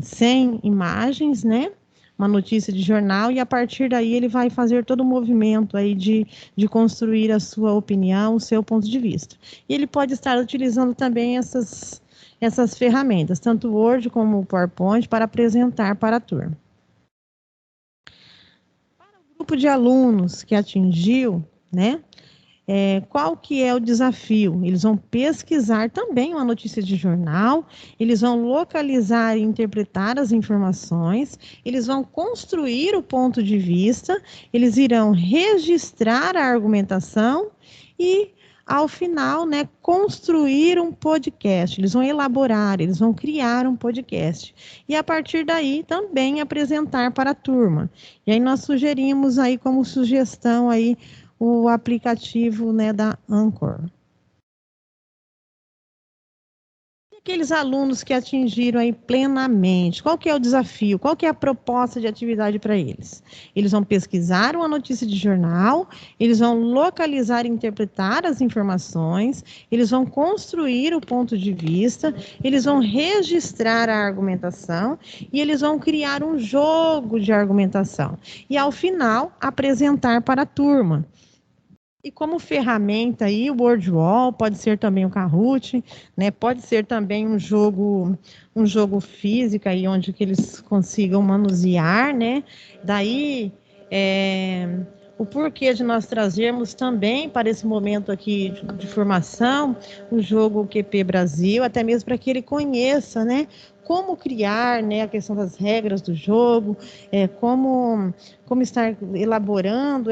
sem imagens, né, uma notícia de jornal, e a partir daí ele vai fazer todo o movimento aí de construir a sua opinião, o seu ponto de vista. E ele pode estar utilizando também essas ferramentas, tanto o Word como o PowerPoint, para apresentar para a turma. Grupo de alunos que atingiu, né? Qual que é o desafio? Eles vão pesquisar também uma notícia de jornal, eles vão localizar e interpretar as informações, eles vão construir o ponto de vista, eles irão registrar a argumentação e, ao final, né, construir um podcast. Eles vão elaborar, eles vão criar um podcast. E, a partir daí, também apresentar para a turma. E aí nós sugerimos aí como sugestão aí o aplicativo, né, da Anchor. Aqueles alunos que atingiram aí plenamente, qual que é o desafio? Qual que é a proposta de atividade para eles? Eles vão pesquisar uma notícia de jornal, eles vão localizar e interpretar as informações, eles vão construir o ponto de vista, eles vão registrar a argumentação e eles vão criar um jogo de argumentação. E, ao final, apresentar para a turma. E como ferramenta aí, o WordWall, pode ser também o Kahoot, né? Pode ser também um jogo físico aí, onde que eles consigam manusear, né? Daí, o porquê de nós trazermos também para esse momento aqui de formação o jogo QP Brasil, até mesmo para que ele conheça, né? Como criar, né, a questão das regras do jogo, como estar elaborando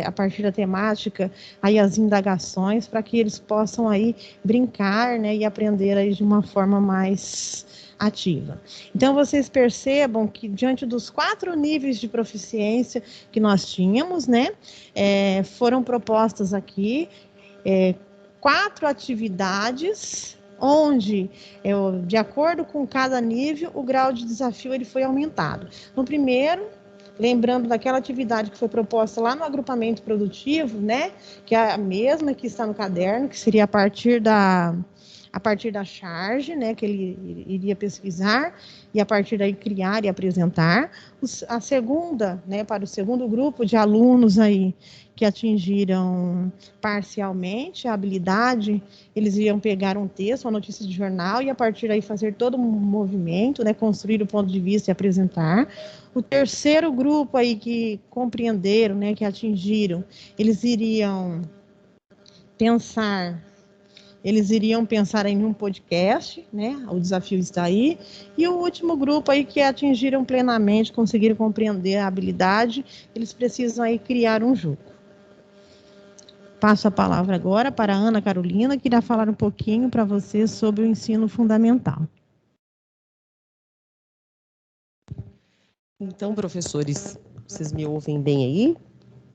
a partir da temática, aí as indagações, para que eles possam aí brincar, né, e aprender aí de uma forma mais ativa. Então, vocês percebam que diante dos 4 níveis de proficiência que nós tínhamos, né, foram propostas aqui 4 atividades onde, de acordo com cada nível, o grau de desafio ele foi aumentado. No primeiro, lembrando daquela atividade que foi proposta lá no agrupamento produtivo, né, que é a mesma que está no caderno, que seria a partir da charge, né, que ele iria pesquisar, e a partir daí criar e apresentar. A segunda, né, para o segundo grupo de alunos aí, que atingiram parcialmente a habilidade, eles iriam pegar um texto, uma notícia de jornal, e a partir daí fazer todo um movimento, né, construir o ponto de vista e apresentar. O terceiro grupo aí que compreenderam, né, que atingiram, eles iriam pensar em um podcast, né? O desafio está aí. E o último grupo aí que atingiram plenamente, conseguiram compreender a habilidade, eles precisam aí criar um jogo. Passo a palavra agora para a Ana Carolina, que irá falar um pouquinho para vocês sobre o ensino fundamental. Então, professores, vocês me ouvem bem aí?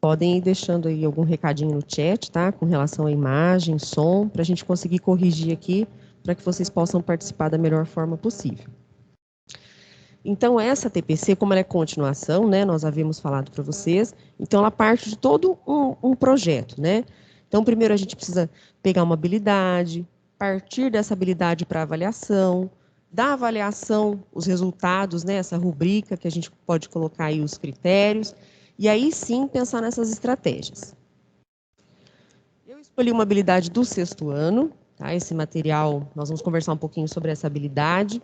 Podem ir deixando aí algum recadinho no chat, tá? Com relação à imagem, som, para a gente conseguir corrigir aqui, para que vocês possam participar da melhor forma possível. Então, essa TPC, como ela é continuação, né? Nós havíamos falado para vocês, então ela parte de todo um projeto, né? Então, primeiro a gente precisa pegar uma habilidade, partir dessa habilidade para avaliação, da avaliação, os resultados, né? Essa rubrica que a gente pode colocar aí os critérios, e aí sim pensar nessas estratégias. Eu escolhi uma habilidade do 6º ano, tá? Esse material, nós vamos conversar um pouquinho sobre essa habilidade.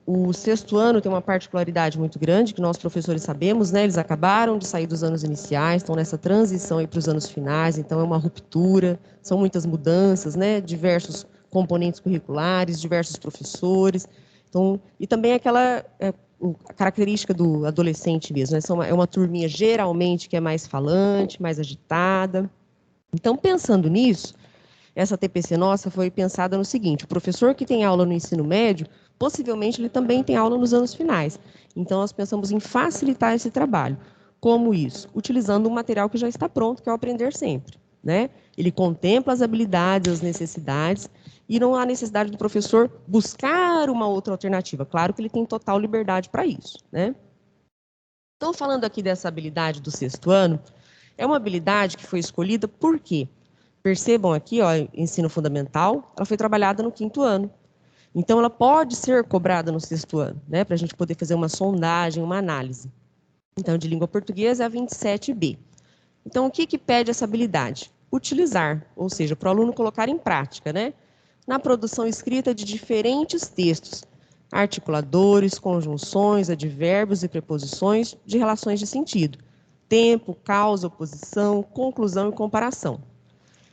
O 6º ano tem uma particularidade muito grande, que nós professores sabemos, né? Eles acabaram de sair dos anos iniciais, estão nessa transição aí para os anos finais, então é uma ruptura, são muitas mudanças, né? Diversos componentes curriculares, diversos professores, então, e também aquela a característica do adolescente mesmo, né? É uma turminha geralmente que é mais falante, mais agitada. Então, pensando nisso, essa TPC nossa foi pensada no seguinte: o professor que tem aula no ensino médio, possivelmente ele também tem aula nos anos finais. Então, nós pensamos em facilitar esse trabalho. Como isso? Utilizando um material que já está pronto, que é o Aprender Sempre, né? Ele contempla as habilidades, as necessidades, e não há necessidade do professor buscar uma outra alternativa. Claro que ele tem total liberdade para isso, né? Então, falando aqui dessa habilidade do 6º ano, é uma habilidade que foi escolhida por quê? Percebam aqui, ó, ensino fundamental, ela foi trabalhada no 5º ano. Então, ela pode ser cobrada no 6º ano, né? Para a gente poder fazer uma sondagem, uma análise. Então, de língua portuguesa é a 27B. Então, o que pede essa habilidade? Utilizar, ou seja, para o aluno colocar em prática, né? Na produção escrita de diferentes textos, articuladores, conjunções, advérbios e preposições de relações de sentido, tempo, causa, oposição, conclusão e comparação.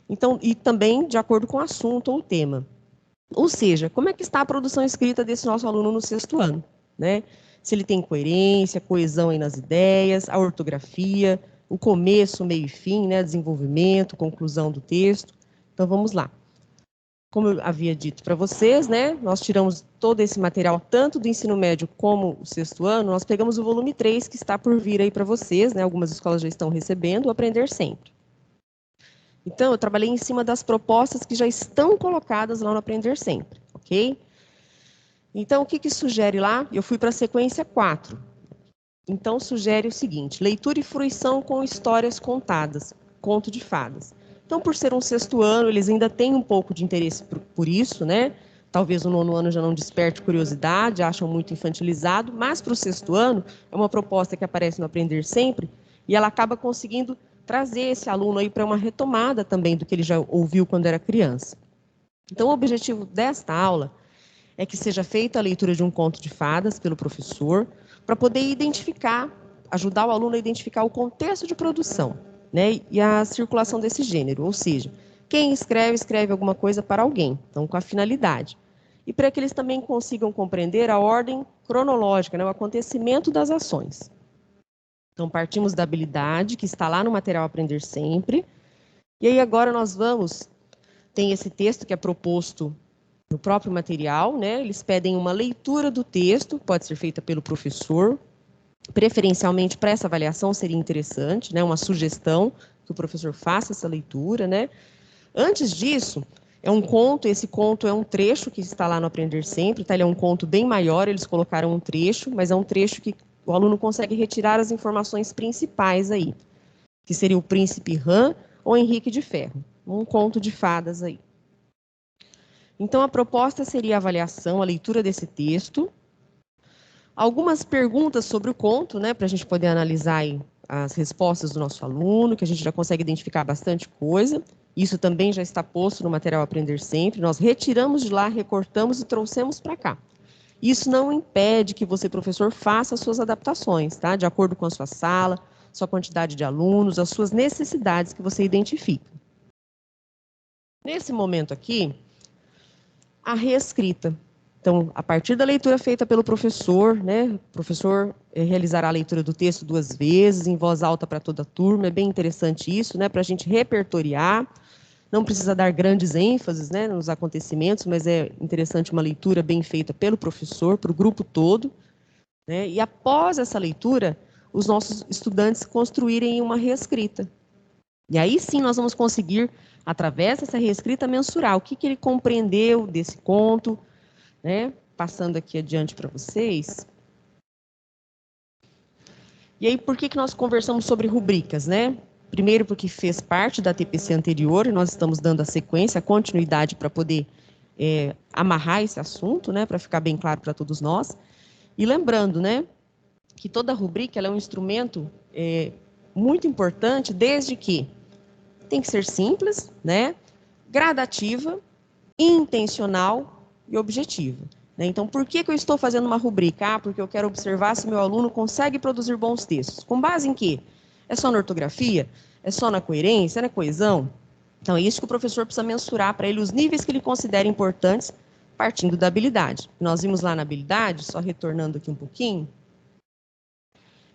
Então, e também de acordo com o assunto ou o tema. Ou seja, como é que está a produção escrita desse nosso aluno no 6º ano, né? Se ele tem coerência, coesão aí nas ideias, a ortografia, o começo, meio e fim, né? Desenvolvimento, conclusão do texto. Então, vamos lá. Como eu havia dito para vocês, né? Nós tiramos todo esse material, tanto do ensino médio como o 6º ano, nós pegamos o volume 3, que está por vir aí para vocês, né? Algumas escolas já estão recebendo, o Aprender Sempre. Então, eu trabalhei em cima das propostas que já estão colocadas lá no Aprender Sempre, ok? Então, o que sugere lá? Eu fui para a sequência 4. Então, sugere o seguinte: leitura e fruição com histórias contadas, conto de fadas. Então, por ser um 6º ano, eles ainda têm um pouco de interesse por isso, né? Talvez o 9º ano já não desperte curiosidade, acham muito infantilizado, mas para o 6º ano, é uma proposta que aparece no Aprender Sempre, e ela acaba conseguindo trazer esse aluno aí para uma retomada também do que ele já ouviu quando era criança. Então, o objetivo desta aula é que seja feita a leitura de um conto de fadas pelo professor, para poder identificar, ajudar o aluno a identificar o contexto de produção, né, e a circulação desse gênero, ou seja, quem escreve, escreve alguma coisa para alguém, então com a finalidade. E para que eles também consigam compreender a ordem cronológica, né, o acontecimento das ações. Então, partimos da habilidade, que está lá no material Aprender Sempre, e aí agora nós tem esse texto que é proposto no próprio material, né? Eles pedem uma leitura do texto, pode ser feita pelo professor, preferencialmente para essa avaliação seria interessante, né? Uma sugestão que o professor faça essa leitura, né? Antes disso, é um conto, esse conto é um trecho que está lá no Aprender Sempre, tá? Ele é um conto bem maior, eles colocaram um trecho, mas é um trecho que o aluno consegue retirar as informações principais aí, que seria o Príncipe Ram ou Henrique de Ferro, um conto de fadas aí. Então, a proposta seria a avaliação, a leitura desse texto, algumas perguntas sobre o conto, né, para a gente poder analisar aí as respostas do nosso aluno, que a gente já consegue identificar bastante coisa. Isso também já está posto no material Aprender Sempre. Nós retiramos de lá, recortamos e trouxemos para cá. Isso não impede que você, professor, faça as suas adaptações, tá? De acordo com a sua sala, sua quantidade de alunos, as suas necessidades que você identifica. Nesse momento aqui, a reescrita. Então, a partir da leitura feita pelo professor, né, o professor realizará a leitura do texto 2 vezes, em voz alta para toda a turma, é bem interessante isso, né, para a gente repertoriar, não precisa dar grandes ênfases, né, nos acontecimentos, mas é interessante uma leitura bem feita pelo professor, para o grupo todo, né, e após essa leitura, os nossos estudantes construírem uma reescrita. E aí sim nós vamos conseguir, através dessa reescrita, mensurar o que ele compreendeu desse conto, né? Passando aqui adiante para vocês. E aí, por que nós conversamos sobre rubricas, né? Primeiro, porque fez parte da TPC anterior, e nós estamos dando a sequência, a continuidade para poder amarrar esse assunto, né? Para ficar bem claro para todos nós. E lembrando, né? Que toda rubrica ela é um instrumento muito importante, desde que tem que ser simples, né? Gradativa, intencional e objetiva. Né? Então, por que eu estou fazendo uma rubrica? Porque eu quero observar se meu aluno consegue produzir bons textos. Com base em quê? É só na ortografia? É só na coerência? É na coesão? Então, é isso que o professor precisa mensurar para ele, os níveis que ele considera importantes, partindo da habilidade. Nós vimos lá na habilidade, só retornando aqui um pouquinho,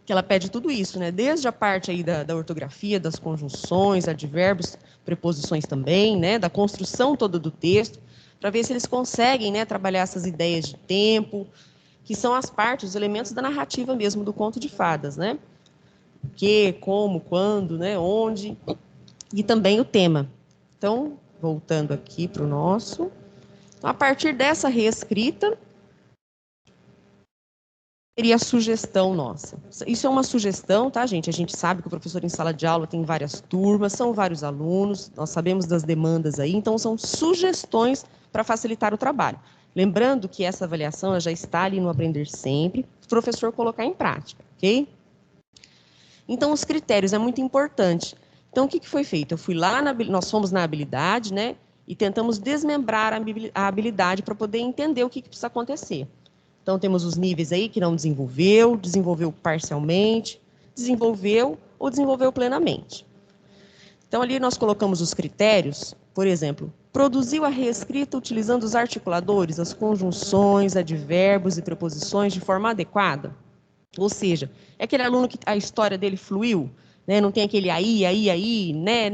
que ela pede tudo isso, né? Desde a parte aí da ortografia, das conjunções, advérbios, preposições também, né? Da construção toda do texto, para ver se eles conseguem, né, trabalhar essas ideias de tempo, que são as partes, os elementos da narrativa mesmo do conto de fadas, né? O que, como, quando, né? Onde, e também o tema. Então, voltando aqui para o nosso. Então, a partir dessa reescrita, seria a sugestão nossa. Isso é uma sugestão, tá, gente? A gente sabe que o professor em sala de aula tem várias turmas, são vários alunos, nós sabemos das demandas aí, então são sugestões para facilitar o trabalho. Lembrando que essa avaliação ela já está ali no Aprender Sempre, o professor colocar em prática, ok? Então, os critérios é muito importante. Então, o que foi feito? Eu fui lá, nós fomos na habilidade, né? E tentamos desmembrar a habilidade para poder entender o que precisa acontecer. Então, temos os níveis aí que não desenvolveu, desenvolveu parcialmente, desenvolveu ou desenvolveu plenamente. Então, ali nós colocamos os critérios, por exemplo, produziu a reescrita utilizando os articuladores, as conjunções, advérbios e preposições de forma adequada. Ou seja, é aquele aluno que a história dele fluiu, né? Não tem aquele aí, né?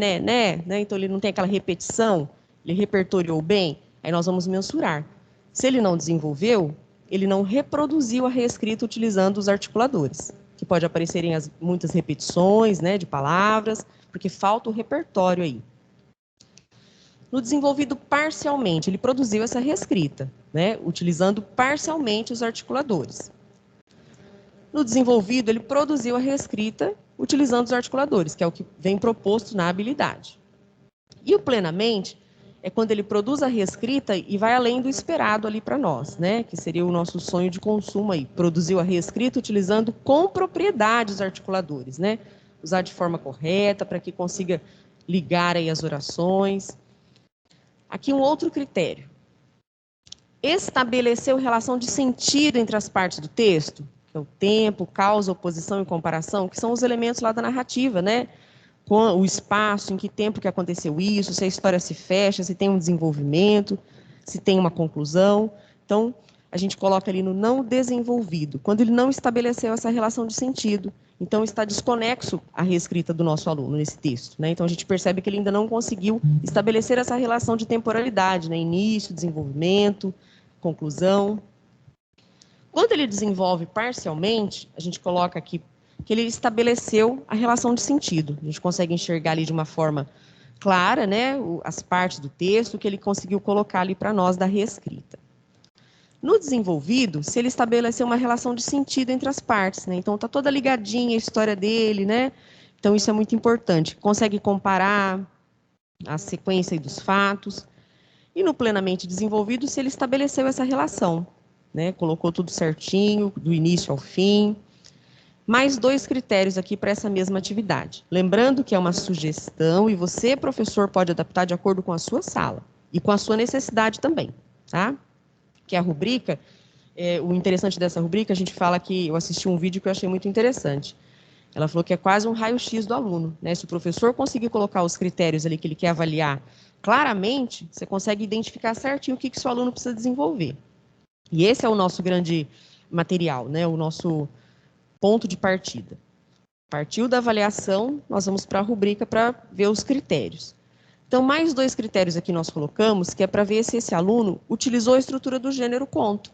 Então, ele não tem aquela repetição, ele repertoriou bem, aí nós vamos mensurar. Se ele não desenvolveu, ele não reproduziu a reescrita utilizando os articuladores, que pode aparecerem muitas repetições, né, de palavras, porque falta o repertório aí. No desenvolvido parcialmente, ele produziu essa reescrita, né, utilizando parcialmente os articuladores. No desenvolvido, ele produziu a reescrita utilizando os articuladores, que é o que vem proposto na habilidade. E o plenamente é quando ele produz a reescrita e vai além do esperado ali para nós, né? Que seria o nosso sonho de consumo aí. Produziu a reescrita utilizando com propriedade os articuladores, né? usar de forma correta, para que consiga ligar aí as orações. Aqui um outro critério. Estabeleceu relação de sentido entre as partes do texto, que é o tempo, causa, oposição e comparação, que são os elementos lá da narrativa, né? Com o espaço, em que tempo que aconteceu isso, se a história se fecha, se tem um desenvolvimento, se tem uma conclusão. Então, a gente coloca ali no não desenvolvido, quando ele não estabeleceu essa relação de sentido. Então, está desconexo a reescrita do nosso aluno nesse texto, né? Então, a gente percebe que ele ainda não conseguiu estabelecer essa relação de temporalidade, né? Início, desenvolvimento, conclusão. Quando ele desenvolve parcialmente, a gente coloca aqui que ele estabeleceu a relação de sentido. A gente consegue enxergar ali de uma forma clara, né, as partes do texto que ele conseguiu colocar ali para nós da reescrita. No desenvolvido, se ele estabeleceu uma relação de sentido entre as partes, né, então está toda ligadinha a história dele, né, então isso é muito importante. Consegue comparar a sequência dos fatos. E no plenamente desenvolvido, se ele estabeleceu essa relação, né, colocou tudo certinho, do início ao fim. Mais 2 critérios aqui para essa mesma atividade. Lembrando que é uma sugestão e você, professor, pode adaptar de acordo com a sua sala e com a sua necessidade também, tá? Que a rubrica, o interessante dessa rubrica, a gente fala que eu assisti um vídeo que eu achei muito interessante. Ela falou que é quase um raio-x do aluno, né? Se o professor conseguir colocar os critérios ali que ele quer avaliar claramente, você consegue identificar certinho o que o seu aluno precisa desenvolver. E esse é o nosso grande material, né? O nosso ponto de partida. Partiu da avaliação, nós vamos para a rubrica para ver os critérios. Então, mais 2 critérios aqui nós colocamos, que é para ver se esse aluno utilizou a estrutura do gênero conto.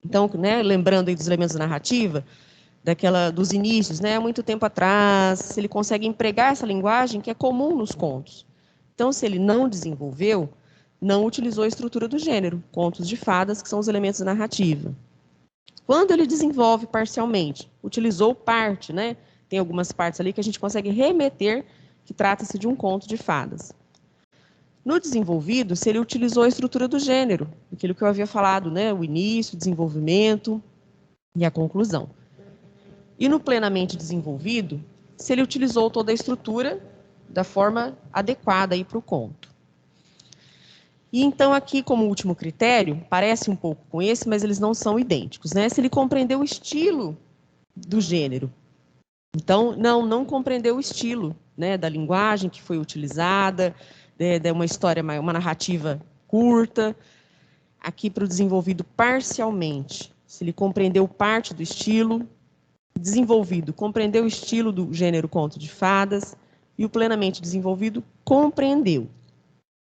Então, né, lembrando aí dos elementos da narrativa, dos inícios, né, há muito tempo atrás, se ele consegue empregar essa linguagem que é comum nos contos. Então, se ele não desenvolveu, não utilizou a estrutura do gênero, contos de fadas, que são os elementos da narrativa. Quando ele desenvolve parcialmente, utilizou parte, né? Tem algumas partes ali que a gente consegue remeter que trata-se de um conto de fadas. No desenvolvido, se ele utilizou a estrutura do gênero, aquilo que eu havia falado, né? O início, o desenvolvimento e a conclusão. E no plenamente desenvolvido, se ele utilizou toda a estrutura da forma adequada para o conto. E então aqui, como último critério, parece um pouco com esse, mas eles não são idênticos, né? Se ele compreendeu o estilo do gênero. Então, não compreendeu o estilo, né, da linguagem que foi utilizada, de uma história, uma narrativa curta. Aqui para o desenvolvido parcialmente, se ele compreendeu parte do estilo, desenvolvido, compreendeu o estilo do gênero conto de fadas, e o plenamente desenvolvido compreendeu.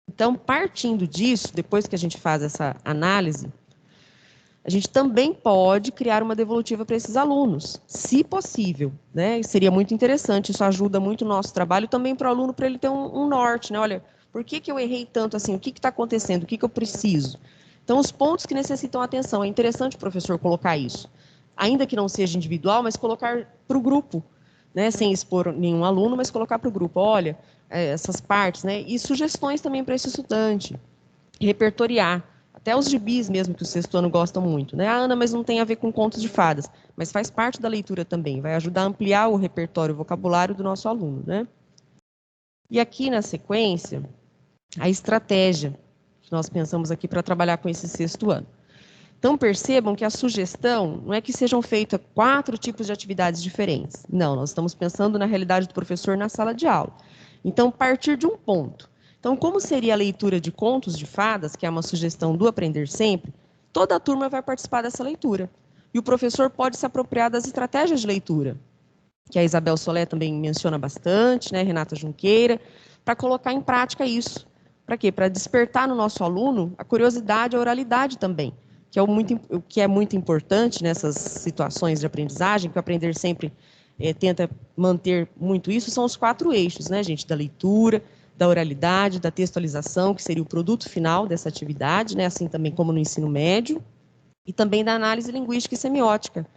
Então, partindo disso, depois que a gente faz essa análise, a gente também pode criar uma devolutiva para esses alunos, se possível, né? E seria muito interessante, isso ajuda muito o nosso trabalho, também para o aluno, para ele ter um norte, né? Olha, por que eu errei tanto assim? O que está acontecendo? O que eu preciso? Então, os pontos que necessitam atenção, é interessante o professor colocar isso, ainda que não seja individual, mas colocar para o grupo, né? Sem expor nenhum aluno, mas colocar para o grupo, olha, essas partes, né? E sugestões também para esse estudante, repertoriar, até os gibis mesmo, que o sexto ano gosta muito, né? Ah, Ana, mas não tem a ver com contos de fadas, mas faz parte da leitura também, vai ajudar a ampliar o repertório, o vocabulário do nosso aluno, né? E aqui na sequência, a estratégia que nós pensamos aqui para trabalhar com esse sexto ano. Então, percebam que a sugestão não é que sejam feitas 4 tipos de atividades diferentes. Não, nós estamos pensando na realidade do professor na sala de aula. Então, partir de um ponto. Então, como seria a leitura de contos de fadas, que é uma sugestão do Aprender Sempre, toda a turma vai participar dessa leitura. E o professor pode se apropriar das estratégias de leitura, que a Isabel Solé também menciona bastante, né, Renata Junqueira, para colocar em prática isso. Para quê? Para despertar no nosso aluno a curiosidade e a oralidade também, que é muito importante nessas situações de aprendizagem, que o Aprender Sempre tenta manter muito isso, são os 4 eixos, né, gente? Da leitura, da oralidade, da textualização, que seria o produto final dessa atividade, né, assim também como no ensino médio, e também da análise linguística e semiótica,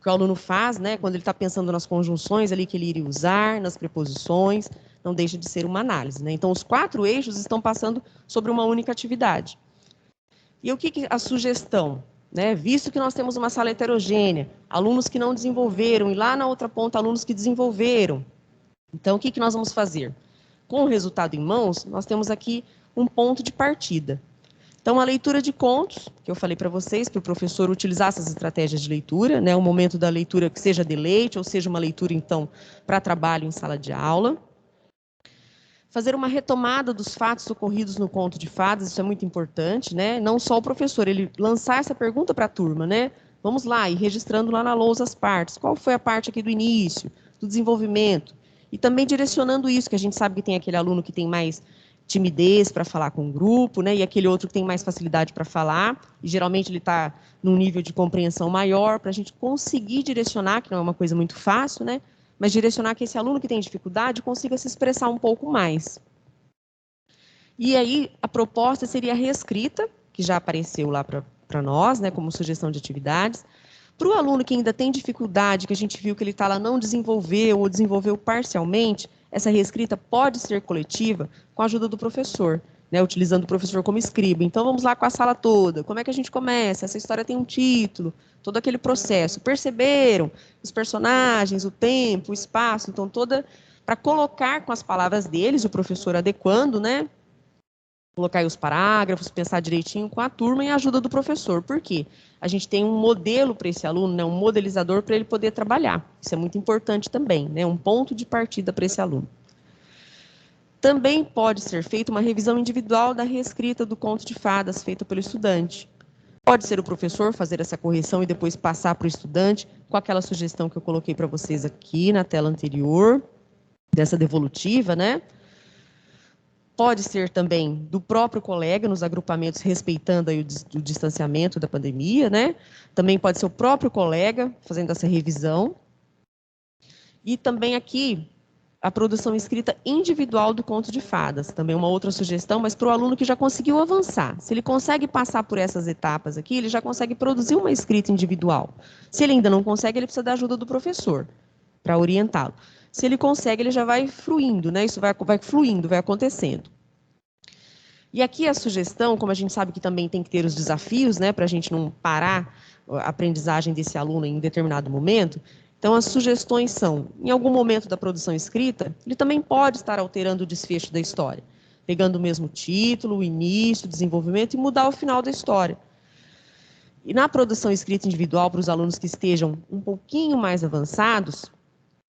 que o aluno faz, né, quando ele está pensando nas conjunções ali que ele iria usar, nas preposições, não deixa de ser uma análise, né? Então, os 4 eixos estão passando sobre uma única atividade. E o que a sugestão? Né? Visto que nós temos uma sala heterogênea, alunos que não desenvolveram, e lá na outra ponta, alunos que desenvolveram. Então, o que nós vamos fazer? Com o resultado em mãos, nós temos aqui um ponto de partida. Então, a leitura de contos, que eu falei para vocês, para o professor utilizar essas estratégias de leitura, né, um momento da leitura que seja deleite, ou seja, uma leitura, então, para trabalho em sala de aula. Fazer uma retomada dos fatos ocorridos no conto de fadas, isso é muito importante, né? Não só o professor, ele lançar essa pergunta para a turma, né? Vamos lá, ir registrando lá na lousa as partes. Qual foi a parte aqui do início, do desenvolvimento? E também direcionando isso, que a gente sabe que tem aquele aluno que tem mais timidez para falar com o grupo, né? E aquele outro que tem mais facilidade para falar, e geralmente ele está num nível de compreensão maior, para a gente conseguir direcionar, que não é uma coisa muito fácil, né? Mas direcionar que esse aluno que tem dificuldade consiga se expressar um pouco mais. E aí, a proposta seria a reescrita, que já apareceu lá para nós, né, como sugestão de atividades. Para o aluno que ainda tem dificuldade, que a gente viu que ele está lá, não desenvolveu ou desenvolveu parcialmente, essa reescrita pode ser coletiva com a ajuda do professor, né, utilizando o professor como escriba. Então, vamos lá com a sala toda. Como é que a gente começa? Essa história tem um título, todo aquele processo. Perceberam os personagens, o tempo, o espaço, então toda para colocar com as palavras deles, o professor adequando, né? Colocar aí os parágrafos, pensar direitinho com a turma e a ajuda do professor. Por quê? A gente tem um modelo para esse aluno, né, um modelizador para ele poder trabalhar. Isso é muito importante também, né, um ponto de partida para esse aluno. Também pode ser feita uma revisão individual da reescrita do conto de fadas, feita pelo estudante. Pode ser o professor fazer essa correção e depois passar para o estudante, com aquela sugestão que eu coloquei para vocês aqui na tela anterior, dessa devolutiva, né? Pode ser também do próprio colega, nos agrupamentos, respeitando aí o distanciamento da pandemia, né? Também pode ser o próprio colega fazendo essa revisão. E também aqui, a produção escrita individual do conto de fadas. Também uma outra sugestão, mas para o aluno que já conseguiu avançar. Se ele consegue passar por essas etapas aqui, ele já consegue produzir uma escrita individual. Se ele ainda não consegue, ele precisa da ajuda do professor para orientá-lo. Se ele consegue, ele já vai fluindo, né? Isso vai fluindo, vai acontecendo. E aqui a sugestão, como a gente sabe que também tem que ter os desafios, né, para a gente não parar a aprendizagem desse aluno em determinado momento, então as sugestões são, em algum momento da produção escrita, ele também pode estar alterando o desfecho da história, pegando o mesmo título, o início, o desenvolvimento e mudar o final da história. E na produção escrita individual, para os alunos que estejam um pouquinho mais avançados,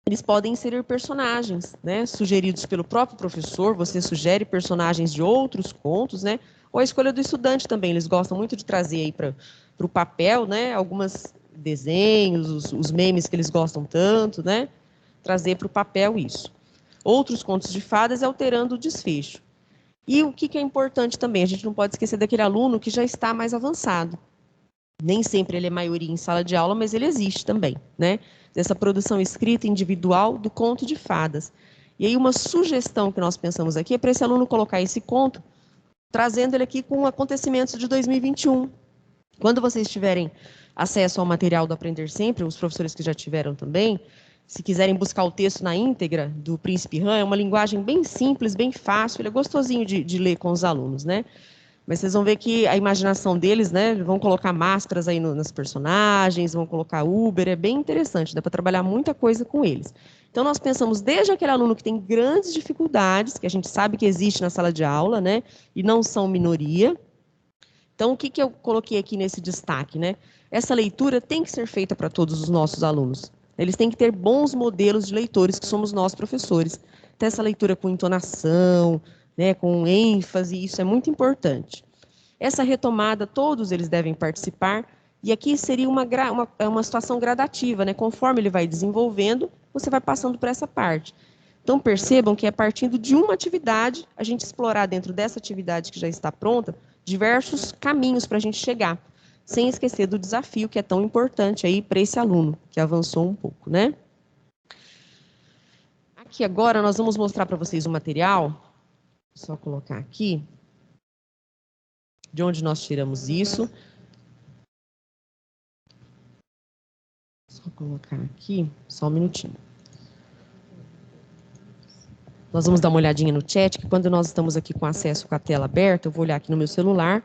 eles podem inserir personagens, né, sugeridos pelo próprio professor, você sugere personagens de outros contos, né, ou a escolha do estudante também, eles gostam muito de trazer aí para o papel, né, alguns desenhos, os memes que eles gostam tanto, né, trazer para o papel isso. Outros contos de fadas alterando o desfecho. E o que é importante também, a gente não pode esquecer daquele aluno que já está mais avançado. Nem sempre ele é maioria em sala de aula, mas ele existe também, né? Dessa produção escrita individual do conto de fadas. E aí uma sugestão que nós pensamos aqui é para esse aluno colocar esse conto, trazendo ele aqui com acontecimentos de 2021. Quando vocês tiverem acesso ao material do Aprender Sempre, os professores que já tiveram também, se quiserem buscar o texto na íntegra do Príncipe Han, é uma linguagem bem simples, bem fácil, ele é gostosinho de ler com os alunos, né? Mas vocês vão ver que a imaginação deles, né, vão colocar máscaras aí nas personagens, vão colocar Uber, é bem interessante, dá para trabalhar muita coisa com eles. Então, nós pensamos desde aquele aluno que tem grandes dificuldades, que a gente sabe que existe na sala de aula, né, e não são minoria. Então, o que eu coloquei aqui nesse destaque, né? Essa leitura tem que ser feita para todos os nossos alunos. Eles têm que ter bons modelos de leitores, que somos nós, professores. Ter essa leitura com entonação, né, com ênfase, isso é muito importante. Essa retomada, todos eles devem participar, e aqui seria uma situação gradativa, né? Conforme ele vai desenvolvendo, você vai passando por essa parte. Então, percebam que é partindo de uma atividade, a gente explorar dentro dessa atividade que já está pronta, diversos caminhos para a gente chegar, sem esquecer do desafio que é tão importante aí para esse aluno, que avançou um pouco, né? Aqui agora nós vamos mostrar para vocês o material. Só colocar aqui, de onde nós tiramos isso. Só colocar aqui, só um minutinho. Nós vamos dar uma olhadinha no chat, que quando nós estamos aqui com acesso com a tela aberta, eu vou olhar aqui no meu celular,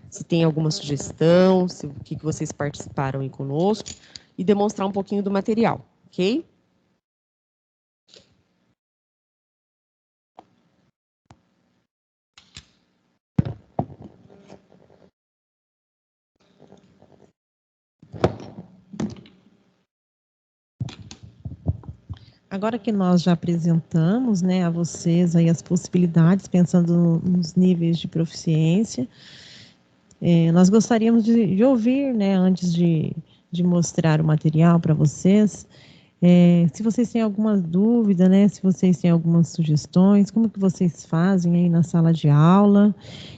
se tem alguma sugestão, o que vocês participaram aí conosco, e demonstrar um pouquinho do material, ok? Agora que nós já apresentamos, né, a vocês aí as possibilidades, pensando nos níveis de proficiência, nós gostaríamos de ouvir, né, antes de mostrar o material para vocês, se vocês têm alguma dúvida, né, se vocês têm algumas sugestões, como que vocês fazem aí na sala de aula.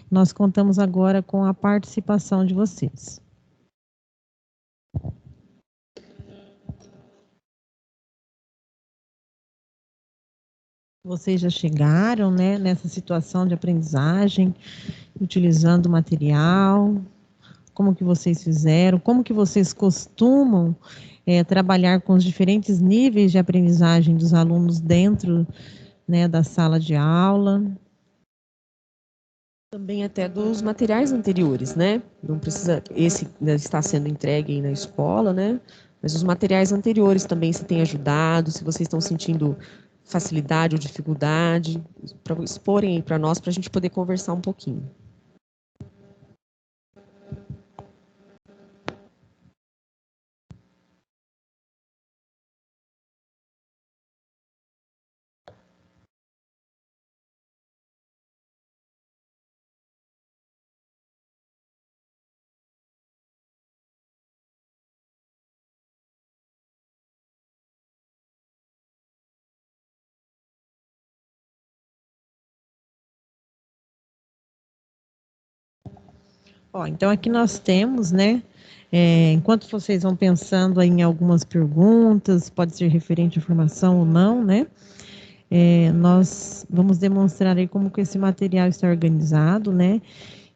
Nós contamos agora com a participação de vocês. Vocês já chegaram, né, nessa situação de aprendizagem, utilizando o material? Como que vocês fizeram? Como que vocês costumam trabalhar com os diferentes níveis de aprendizagem dos alunos dentro, né, da sala de aula? Também até dos materiais anteriores, né? Não precisa, esse está sendo entregue aí na escola, né? Mas os materiais anteriores também, se tem ajudado, se vocês estão sentindo facilidade ou dificuldade, para exporem aí para nós, para a gente poder conversar um pouquinho. Ó, então aqui nós temos, né, enquanto vocês vão pensando aí em algumas perguntas, pode ser referente à informação ou não, né, nós vamos demonstrar aí como que esse material está organizado, né,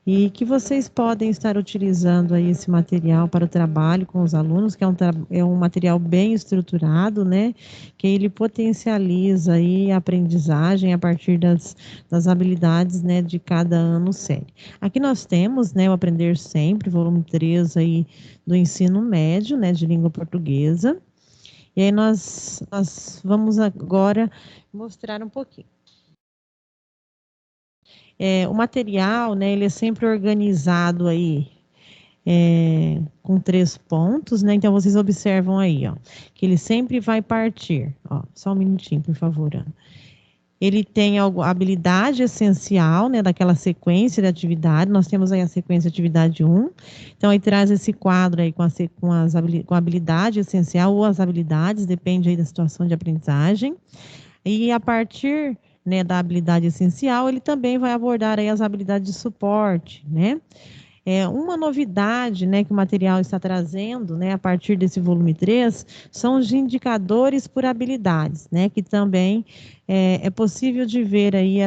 e que vocês podem estar utilizando aí esse material para o trabalho com os alunos, que é um material bem estruturado, né, que ele potencializa aí a aprendizagem a partir das habilidades, né, de cada ano série. Aqui nós temos, né, o Aprender Sempre, volume 3 aí do ensino médio, né, de língua portuguesa. E aí nós vamos agora mostrar um pouquinho. O material, né, ele é sempre organizado aí com 3 pontos, né? Então vocês observam aí, ó, que ele sempre vai partir, ó, só um minutinho, por favor, Ana. Ele tem a habilidade essencial, né, daquela sequência de atividade. Nós temos aí a sequência de atividade 1. Então aí traz esse quadro aí com a habilidade essencial ou as habilidades, depende aí da situação de aprendizagem. E a partir, né, da habilidade essencial, ele também vai abordar aí as habilidades de suporte, né? Uma novidade, né, que o material está trazendo, né, a partir desse volume 3, são os indicadores por habilidades, né, que também é possível de ver aí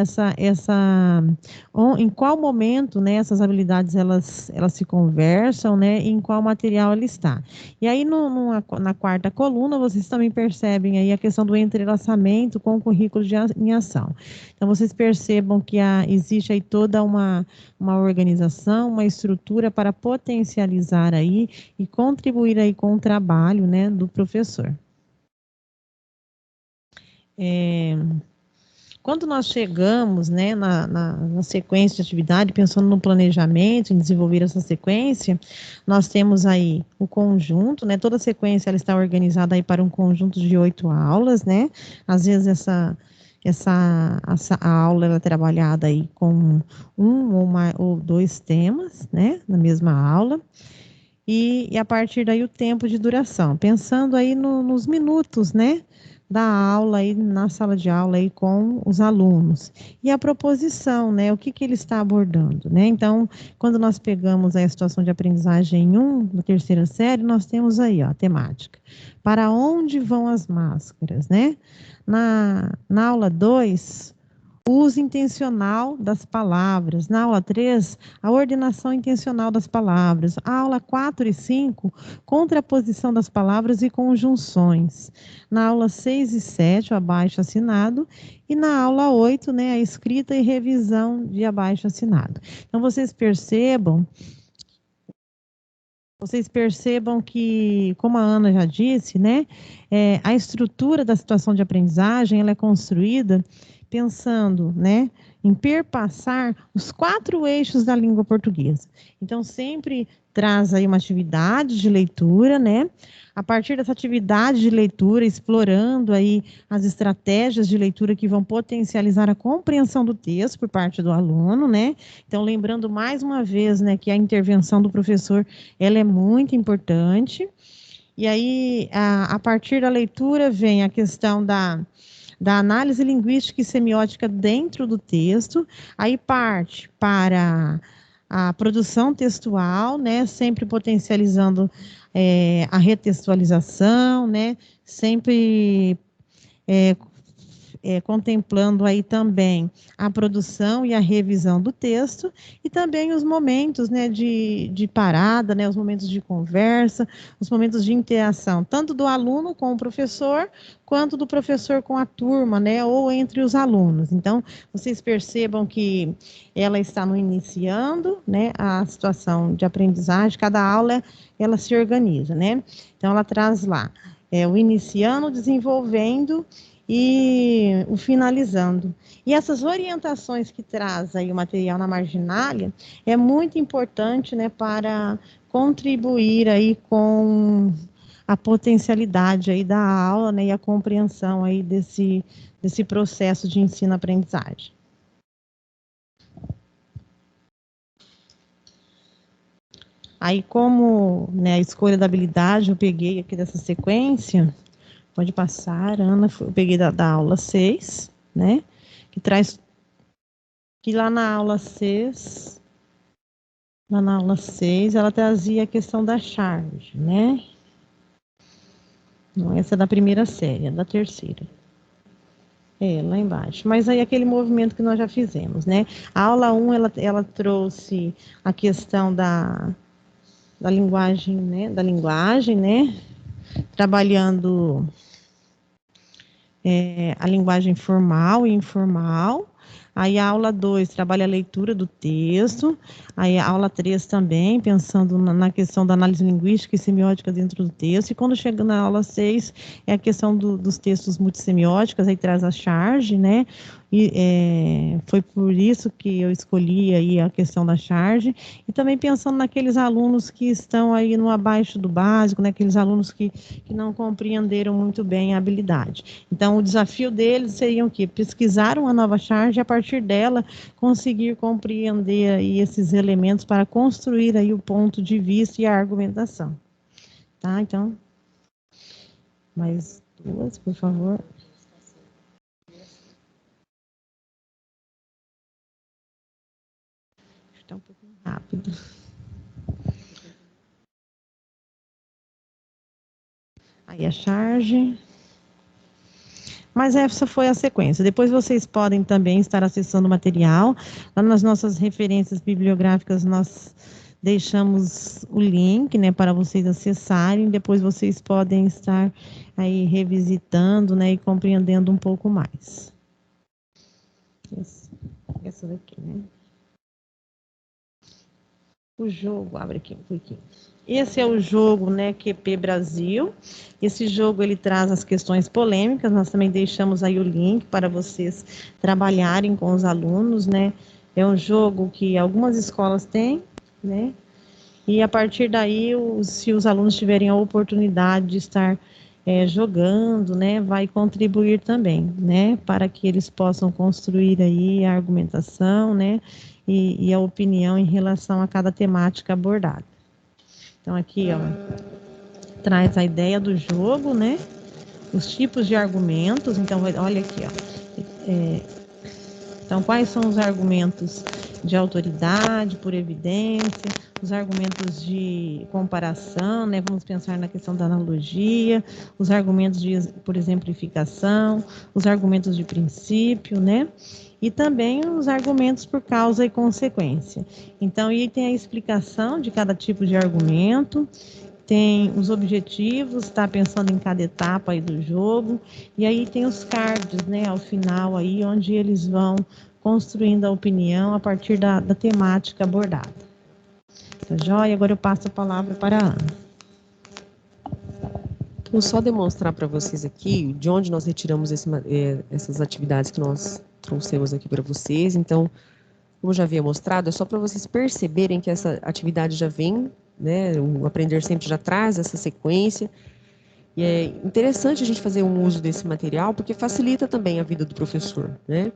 em qual momento, né, essas habilidades elas se conversam, né, e em qual material ele está. E aí na quarta coluna vocês também percebem aí a questão do entrelaçamento com o currículo em ação. Então vocês percebam que existe aí toda uma organização, uma estrutura para potencializar aí e contribuir aí com o trabalho, né, do professor. Quando nós chegamos, né, na sequência de atividade, pensando no planejamento, em desenvolver essa sequência, nós temos aí o conjunto, né, toda a sequência ela está organizada aí para um conjunto de 8 aulas, né, às vezes a aula ela é trabalhada aí com ou 2 temas, né, na mesma aula, e a partir daí o tempo de duração, pensando aí nos minutos, né, da aula aí na sala de aula aí com os alunos. E a proposição, né, o que ele está abordando, né? Então, quando nós pegamos aí a situação de aprendizagem 1, da terceira série, nós temos aí, ó, a temática. Para onde vão as máscaras, né? Na aula 2, o uso intencional das palavras. Na aula 3, a ordenação intencional das palavras. A aula 4 e 5, contraposição das palavras e conjunções. Na aula 6 e 7, o abaixo-assinado. E na aula 8, né, a escrita e revisão de abaixo-assinado. Então, vocês percebam que, como a Ana já disse, né, a estrutura da situação de aprendizagem ela é construída pensando, né, em perpassar os 4 eixos da língua portuguesa. Então, sempre traz aí uma atividade de leitura, né? A partir dessa atividade de leitura, explorando aí as estratégias de leitura que vão potencializar a compreensão do texto por parte do aluno, né? Então, lembrando mais uma vez, né, que a intervenção do professor, ela é muito importante. E aí, a partir da leitura, vem a questão da análise linguística e semiótica dentro do texto, aí parte para a produção textual, né, sempre potencializando a retextualização, né, sempre contemplando aí também a produção e a revisão do texto, e também os momentos, né, de parada, né, os momentos de conversa, os momentos de interação, tanto do aluno com o professor, quanto do professor com a turma, né, ou entre os alunos. Então, vocês percebam que ela está no iniciando, né, a situação de aprendizagem, cada aula, ela se organiza, né? Então, ela traz lá, o iniciando, desenvolvendo, e o finalizando. E essas orientações que traz aí o material na marginalia é muito importante, né, para contribuir aí com a potencialidade aí da aula, né, e a compreensão aí desse processo de ensino-aprendizagem. Aí, como, né, a escolha da habilidade, eu peguei aqui dessa sequência. Pode passar, Ana, eu peguei da aula 6, né? Que traz, que lá na aula 6, ela trazia a questão da charge, né? Não, essa é da primeira série, é da terceira. Lá embaixo. Mas aí aquele movimento que nós já fizemos, né? A aula 1, ela trouxe a questão da linguagem, né? Trabalhando a linguagem formal e informal. Aí a aula 2 trabalha a leitura do texto. Aí a aula 3 também, pensando na questão da análise linguística e semiótica dentro do texto. E quando chega na aula 6, é a questão dos textos multissemióticos, aí traz a charge, né? E foi por isso que eu escolhi aí a questão da charge. E também pensando naqueles alunos que estão aí no abaixo do básico, né? Aqueles alunos que não compreenderam muito bem a habilidade. Então, o desafio deles seria o quê? Pesquisar uma nova charge e, a partir dela, conseguir compreender aí esses elementos para construir aí o ponto de vista e a argumentação. Tá? Então, mais duas, por favor. Está um pouco rápido. Aí a charge. Mas essa foi a sequência. Depois vocês podem também estar acessando o material. Lá nas nossas referências bibliográficas, nós deixamos o link, né, para vocês acessarem. Depois vocês podem estar aí revisitando, né, e compreendendo um pouco mais. Essa daqui, né? O jogo, abre aqui um pouquinho. Esse é o jogo, né, QP Brasil. Esse jogo, ele traz as questões polêmicas. Nós também deixamos aí o link para vocês trabalharem com os alunos, né? É um jogo que algumas escolas têm, né? E a partir daí, se os alunos tiverem a oportunidade de estar jogando, né, vai contribuir também, né, para que eles possam construir aí a argumentação, né, e a opinião em relação a cada temática abordada. Então, aqui, ó, traz a ideia do jogo, né, os tipos de argumentos. Então, olha aqui, ó. Então, quais são os argumentos de autoridade, por evidência, os argumentos de comparação, né? Vamos pensar na questão da analogia, os argumentos por exemplificação, os argumentos de princípio, né? E também os argumentos por causa e consequência. Então, aí tem a explicação de cada tipo de argumento, tem os objetivos, está pensando em cada etapa aí do jogo, e aí tem os cards, né, ao final aí, onde eles vão construindo a opinião a partir da temática abordada. Tá joia? Agora eu passo a palavra para a Ana. Vou só demonstrar para vocês aqui de onde nós retiramos essas atividades que nós trouxemos aqui para vocês. Então, como já havia mostrado, é só para vocês perceberem que essa atividade já vem né? O Aprender Sempre já traz essa sequência. E é interessante a gente fazer um uso desse material, porque facilita também a vida do professor, né?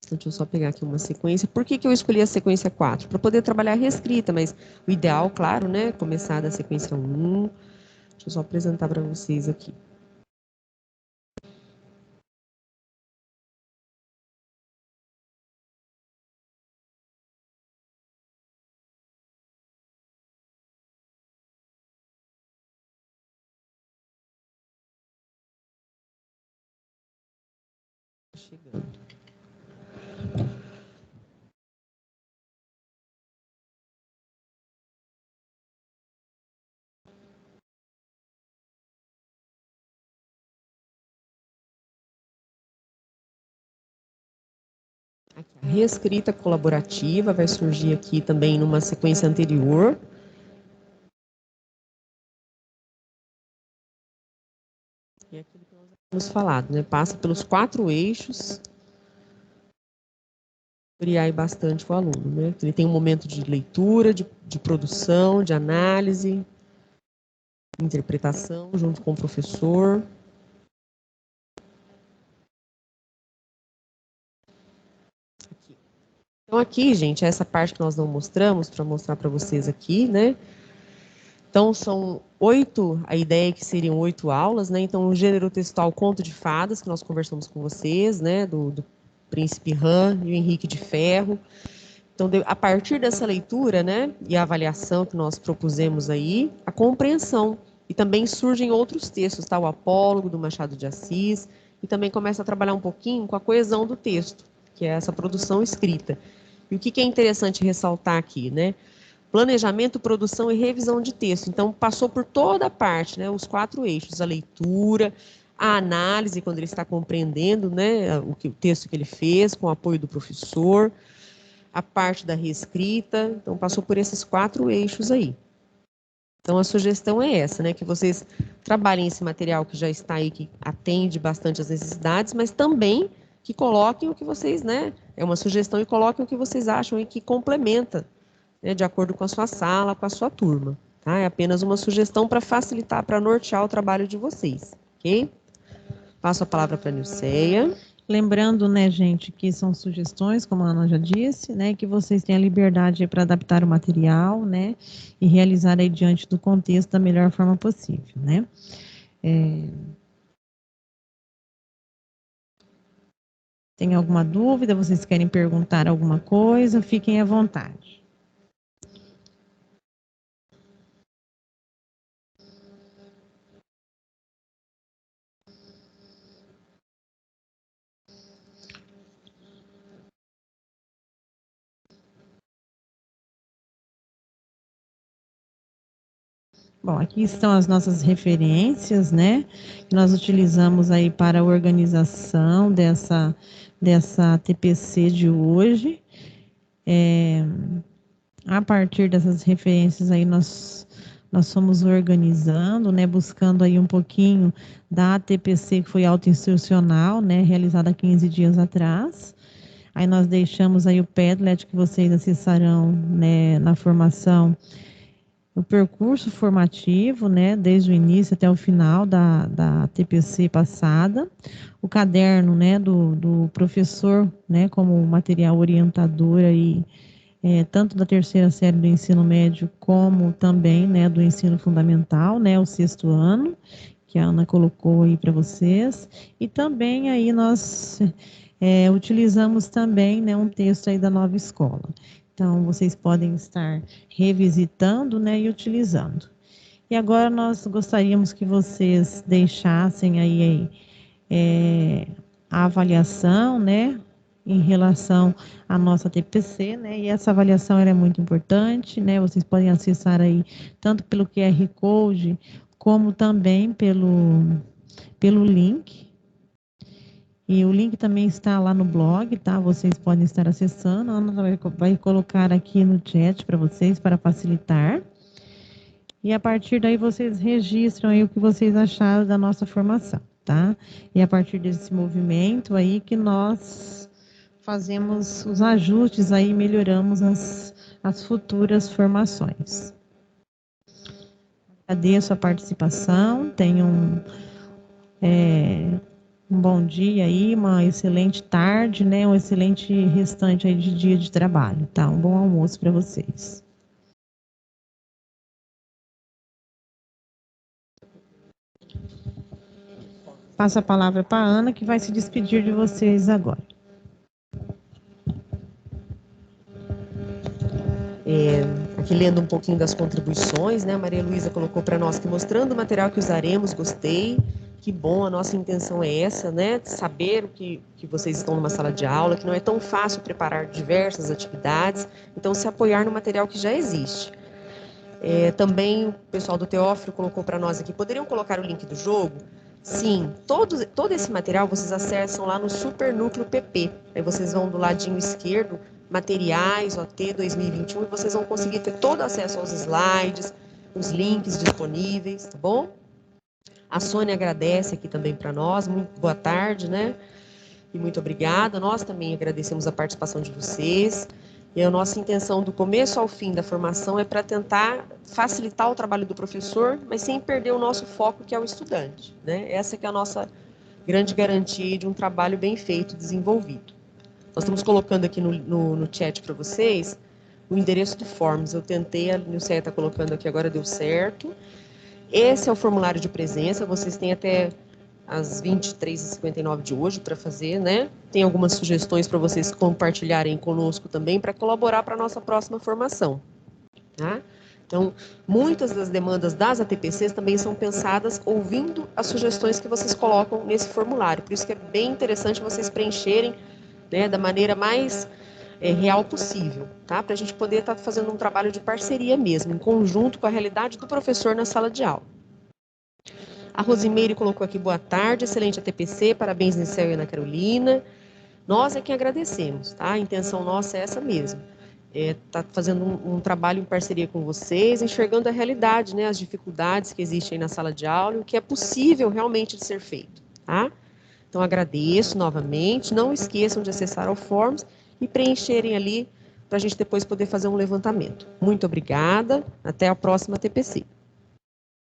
Então, deixa eu só pegar aqui uma sequência. Por que eu escolhi a sequência 4? Para poder trabalhar reescrita, mas o ideal, claro, né? Começar da sequência 1. Deixa eu só apresentar para vocês aqui. Chegando. Aqui, a reescrita colaborativa vai surgir aqui também numa sequência anterior. E é aquilo que nós temos falado, né? Passa pelos 4 eixos. Criar bastante com o aluno, né? Ele tem um momento de leitura, de produção, de análise, interpretação junto com o professor. Então aqui, gente, essa parte que nós não mostramos, para mostrar para vocês aqui, né? Então são 8, a ideia é que seriam 8 aulas, né? Então o gênero textual Conto de Fadas, que nós conversamos com vocês, né? Do Príncipe Ram e o Henrique de Ferro. Então, a partir dessa leitura, né, e a avaliação que nós propusemos aí, a compreensão. E também surgem outros textos, tá? O Apólogo, do Machado de Assis, e também começa a trabalhar um pouquinho com a coesão do texto, que é essa produção escrita. E o que é interessante ressaltar aqui, né? Planejamento, produção e revisão de texto. Então, passou por toda a parte, né, os 4 eixos, a leitura, a análise, quando ele está compreendendo, né, o texto que ele fez, com o apoio do professor, a parte da reescrita, então passou por esses 4 eixos aí. Então a sugestão é essa, né, que vocês trabalhem esse material que já está aí, que atende bastante às necessidades, mas também que coloquem o que vocês, né, é uma sugestão, e coloquem o que vocês acham e que complementa, né, de acordo com a sua sala, com a sua turma, tá? É apenas uma sugestão para facilitar, para nortear o trabalho de vocês, ok? Passo a palavra para a Nilceia. Lembrando, né, gente, que são sugestões, como a Ana já disse, né, que vocês têm a liberdade para adaptar o material, né, e realizar aí diante do contexto da melhor forma possível, né. Tem alguma dúvida? Vocês querem perguntar alguma coisa? Fiquem à vontade. Bom, aqui estão as nossas referências, né, que nós utilizamos aí para a organização dessa TPC de hoje. A partir dessas referências aí, nós fomos organizando, né, buscando aí um pouquinho da TPC que foi autoinstrucional, né, realizada há 15 dias atrás. Aí nós deixamos aí o Padlet que vocês acessarão, né, na formação, o percurso formativo, né, desde o início até o final da TPC passada, o caderno, né, do professor, né, como material orientador aí, tanto da terceira série do ensino médio, como também, né, do ensino fundamental, né, o 6º ano, que a Ana colocou aí para vocês, e também aí nós utilizamos também, né, um texto aí da Nova Escola. Então, vocês podem estar revisitando, né, e utilizando. E agora nós gostaríamos que vocês deixassem aí a avaliação, né, em relação à nossa TPC, né, e essa avaliação ela é muito importante, né, vocês podem acessar aí tanto pelo QR Code, como também pelo link. E o link também está lá no blog, tá? Vocês podem estar acessando. A Ana vai colocar aqui no chat para vocês, para facilitar. E a partir daí vocês registram aí o que vocês acharam da nossa formação, tá? E a partir desse movimento aí que nós fazemos os ajustes aí, melhoramos as futuras formações. Agradeço a participação, tenham um bom dia aí, uma excelente tarde, né? Um excelente restante aí de dia de trabalho, tá? Um bom almoço para vocês. Passo a palavra para a Ana, que vai se despedir de vocês agora. Aqui lendo um pouquinho das contribuições, né? A Maria Luísa colocou para nós que mostrando o material que usaremos, gostei. Que bom, a nossa intenção é essa, né? Saber que vocês estão numa sala de aula, que não é tão fácil preparar diversas atividades, então se apoiar no material que já existe. Também o pessoal do Teófilo colocou para nós aqui, poderiam colocar o link do jogo? Sim, todo esse material vocês acessam lá no Super Núcleo PP. Aí vocês vão do ladinho esquerdo, materiais, OT 2021, e vocês vão conseguir ter todo acesso aos slides, os links disponíveis, tá bom? A Sônia agradece aqui também para nós, muito boa tarde, né? E muito obrigada. Nós também agradecemos a participação de vocês. E a nossa intenção do começo ao fim da formação é para tentar facilitar o trabalho do professor, mas sem perder o nosso foco, que é o estudante, né? Essa que é a nossa grande garantia de um trabalho bem feito, desenvolvido. Nós estamos colocando aqui no chat para vocês o endereço do Forms. Eu tentei, a Nilceia está colocando aqui, agora deu certo. Esse é o formulário de presença, vocês têm até às 23h59 de hoje para fazer, né? Tem algumas sugestões para vocês compartilharem conosco também para colaborar para a nossa próxima formação, tá? Então, muitas das demandas das ATPCs também são pensadas ouvindo as sugestões que vocês colocam nesse formulário. Por isso que é bem interessante vocês preencherem, né, da maneira mais real possível, tá? Para a gente poder estar fazendo um trabalho de parceria mesmo, em conjunto com a realidade do professor na sala de aula. A Rosimeire colocou aqui, boa tarde, excelente ATPC, parabéns, Nicel e Ana Carolina. Nós é que agradecemos, tá? A intenção nossa é essa mesmo. Tá fazendo um trabalho em parceria com vocês, enxergando a realidade, né? As dificuldades que existem na sala de aula, o que é possível realmente de ser feito, tá? Então, agradeço novamente. Não esqueçam de acessar o Forms e preencherem ali para a gente depois poder fazer um levantamento. Muito obrigada. Até a próxima TPC.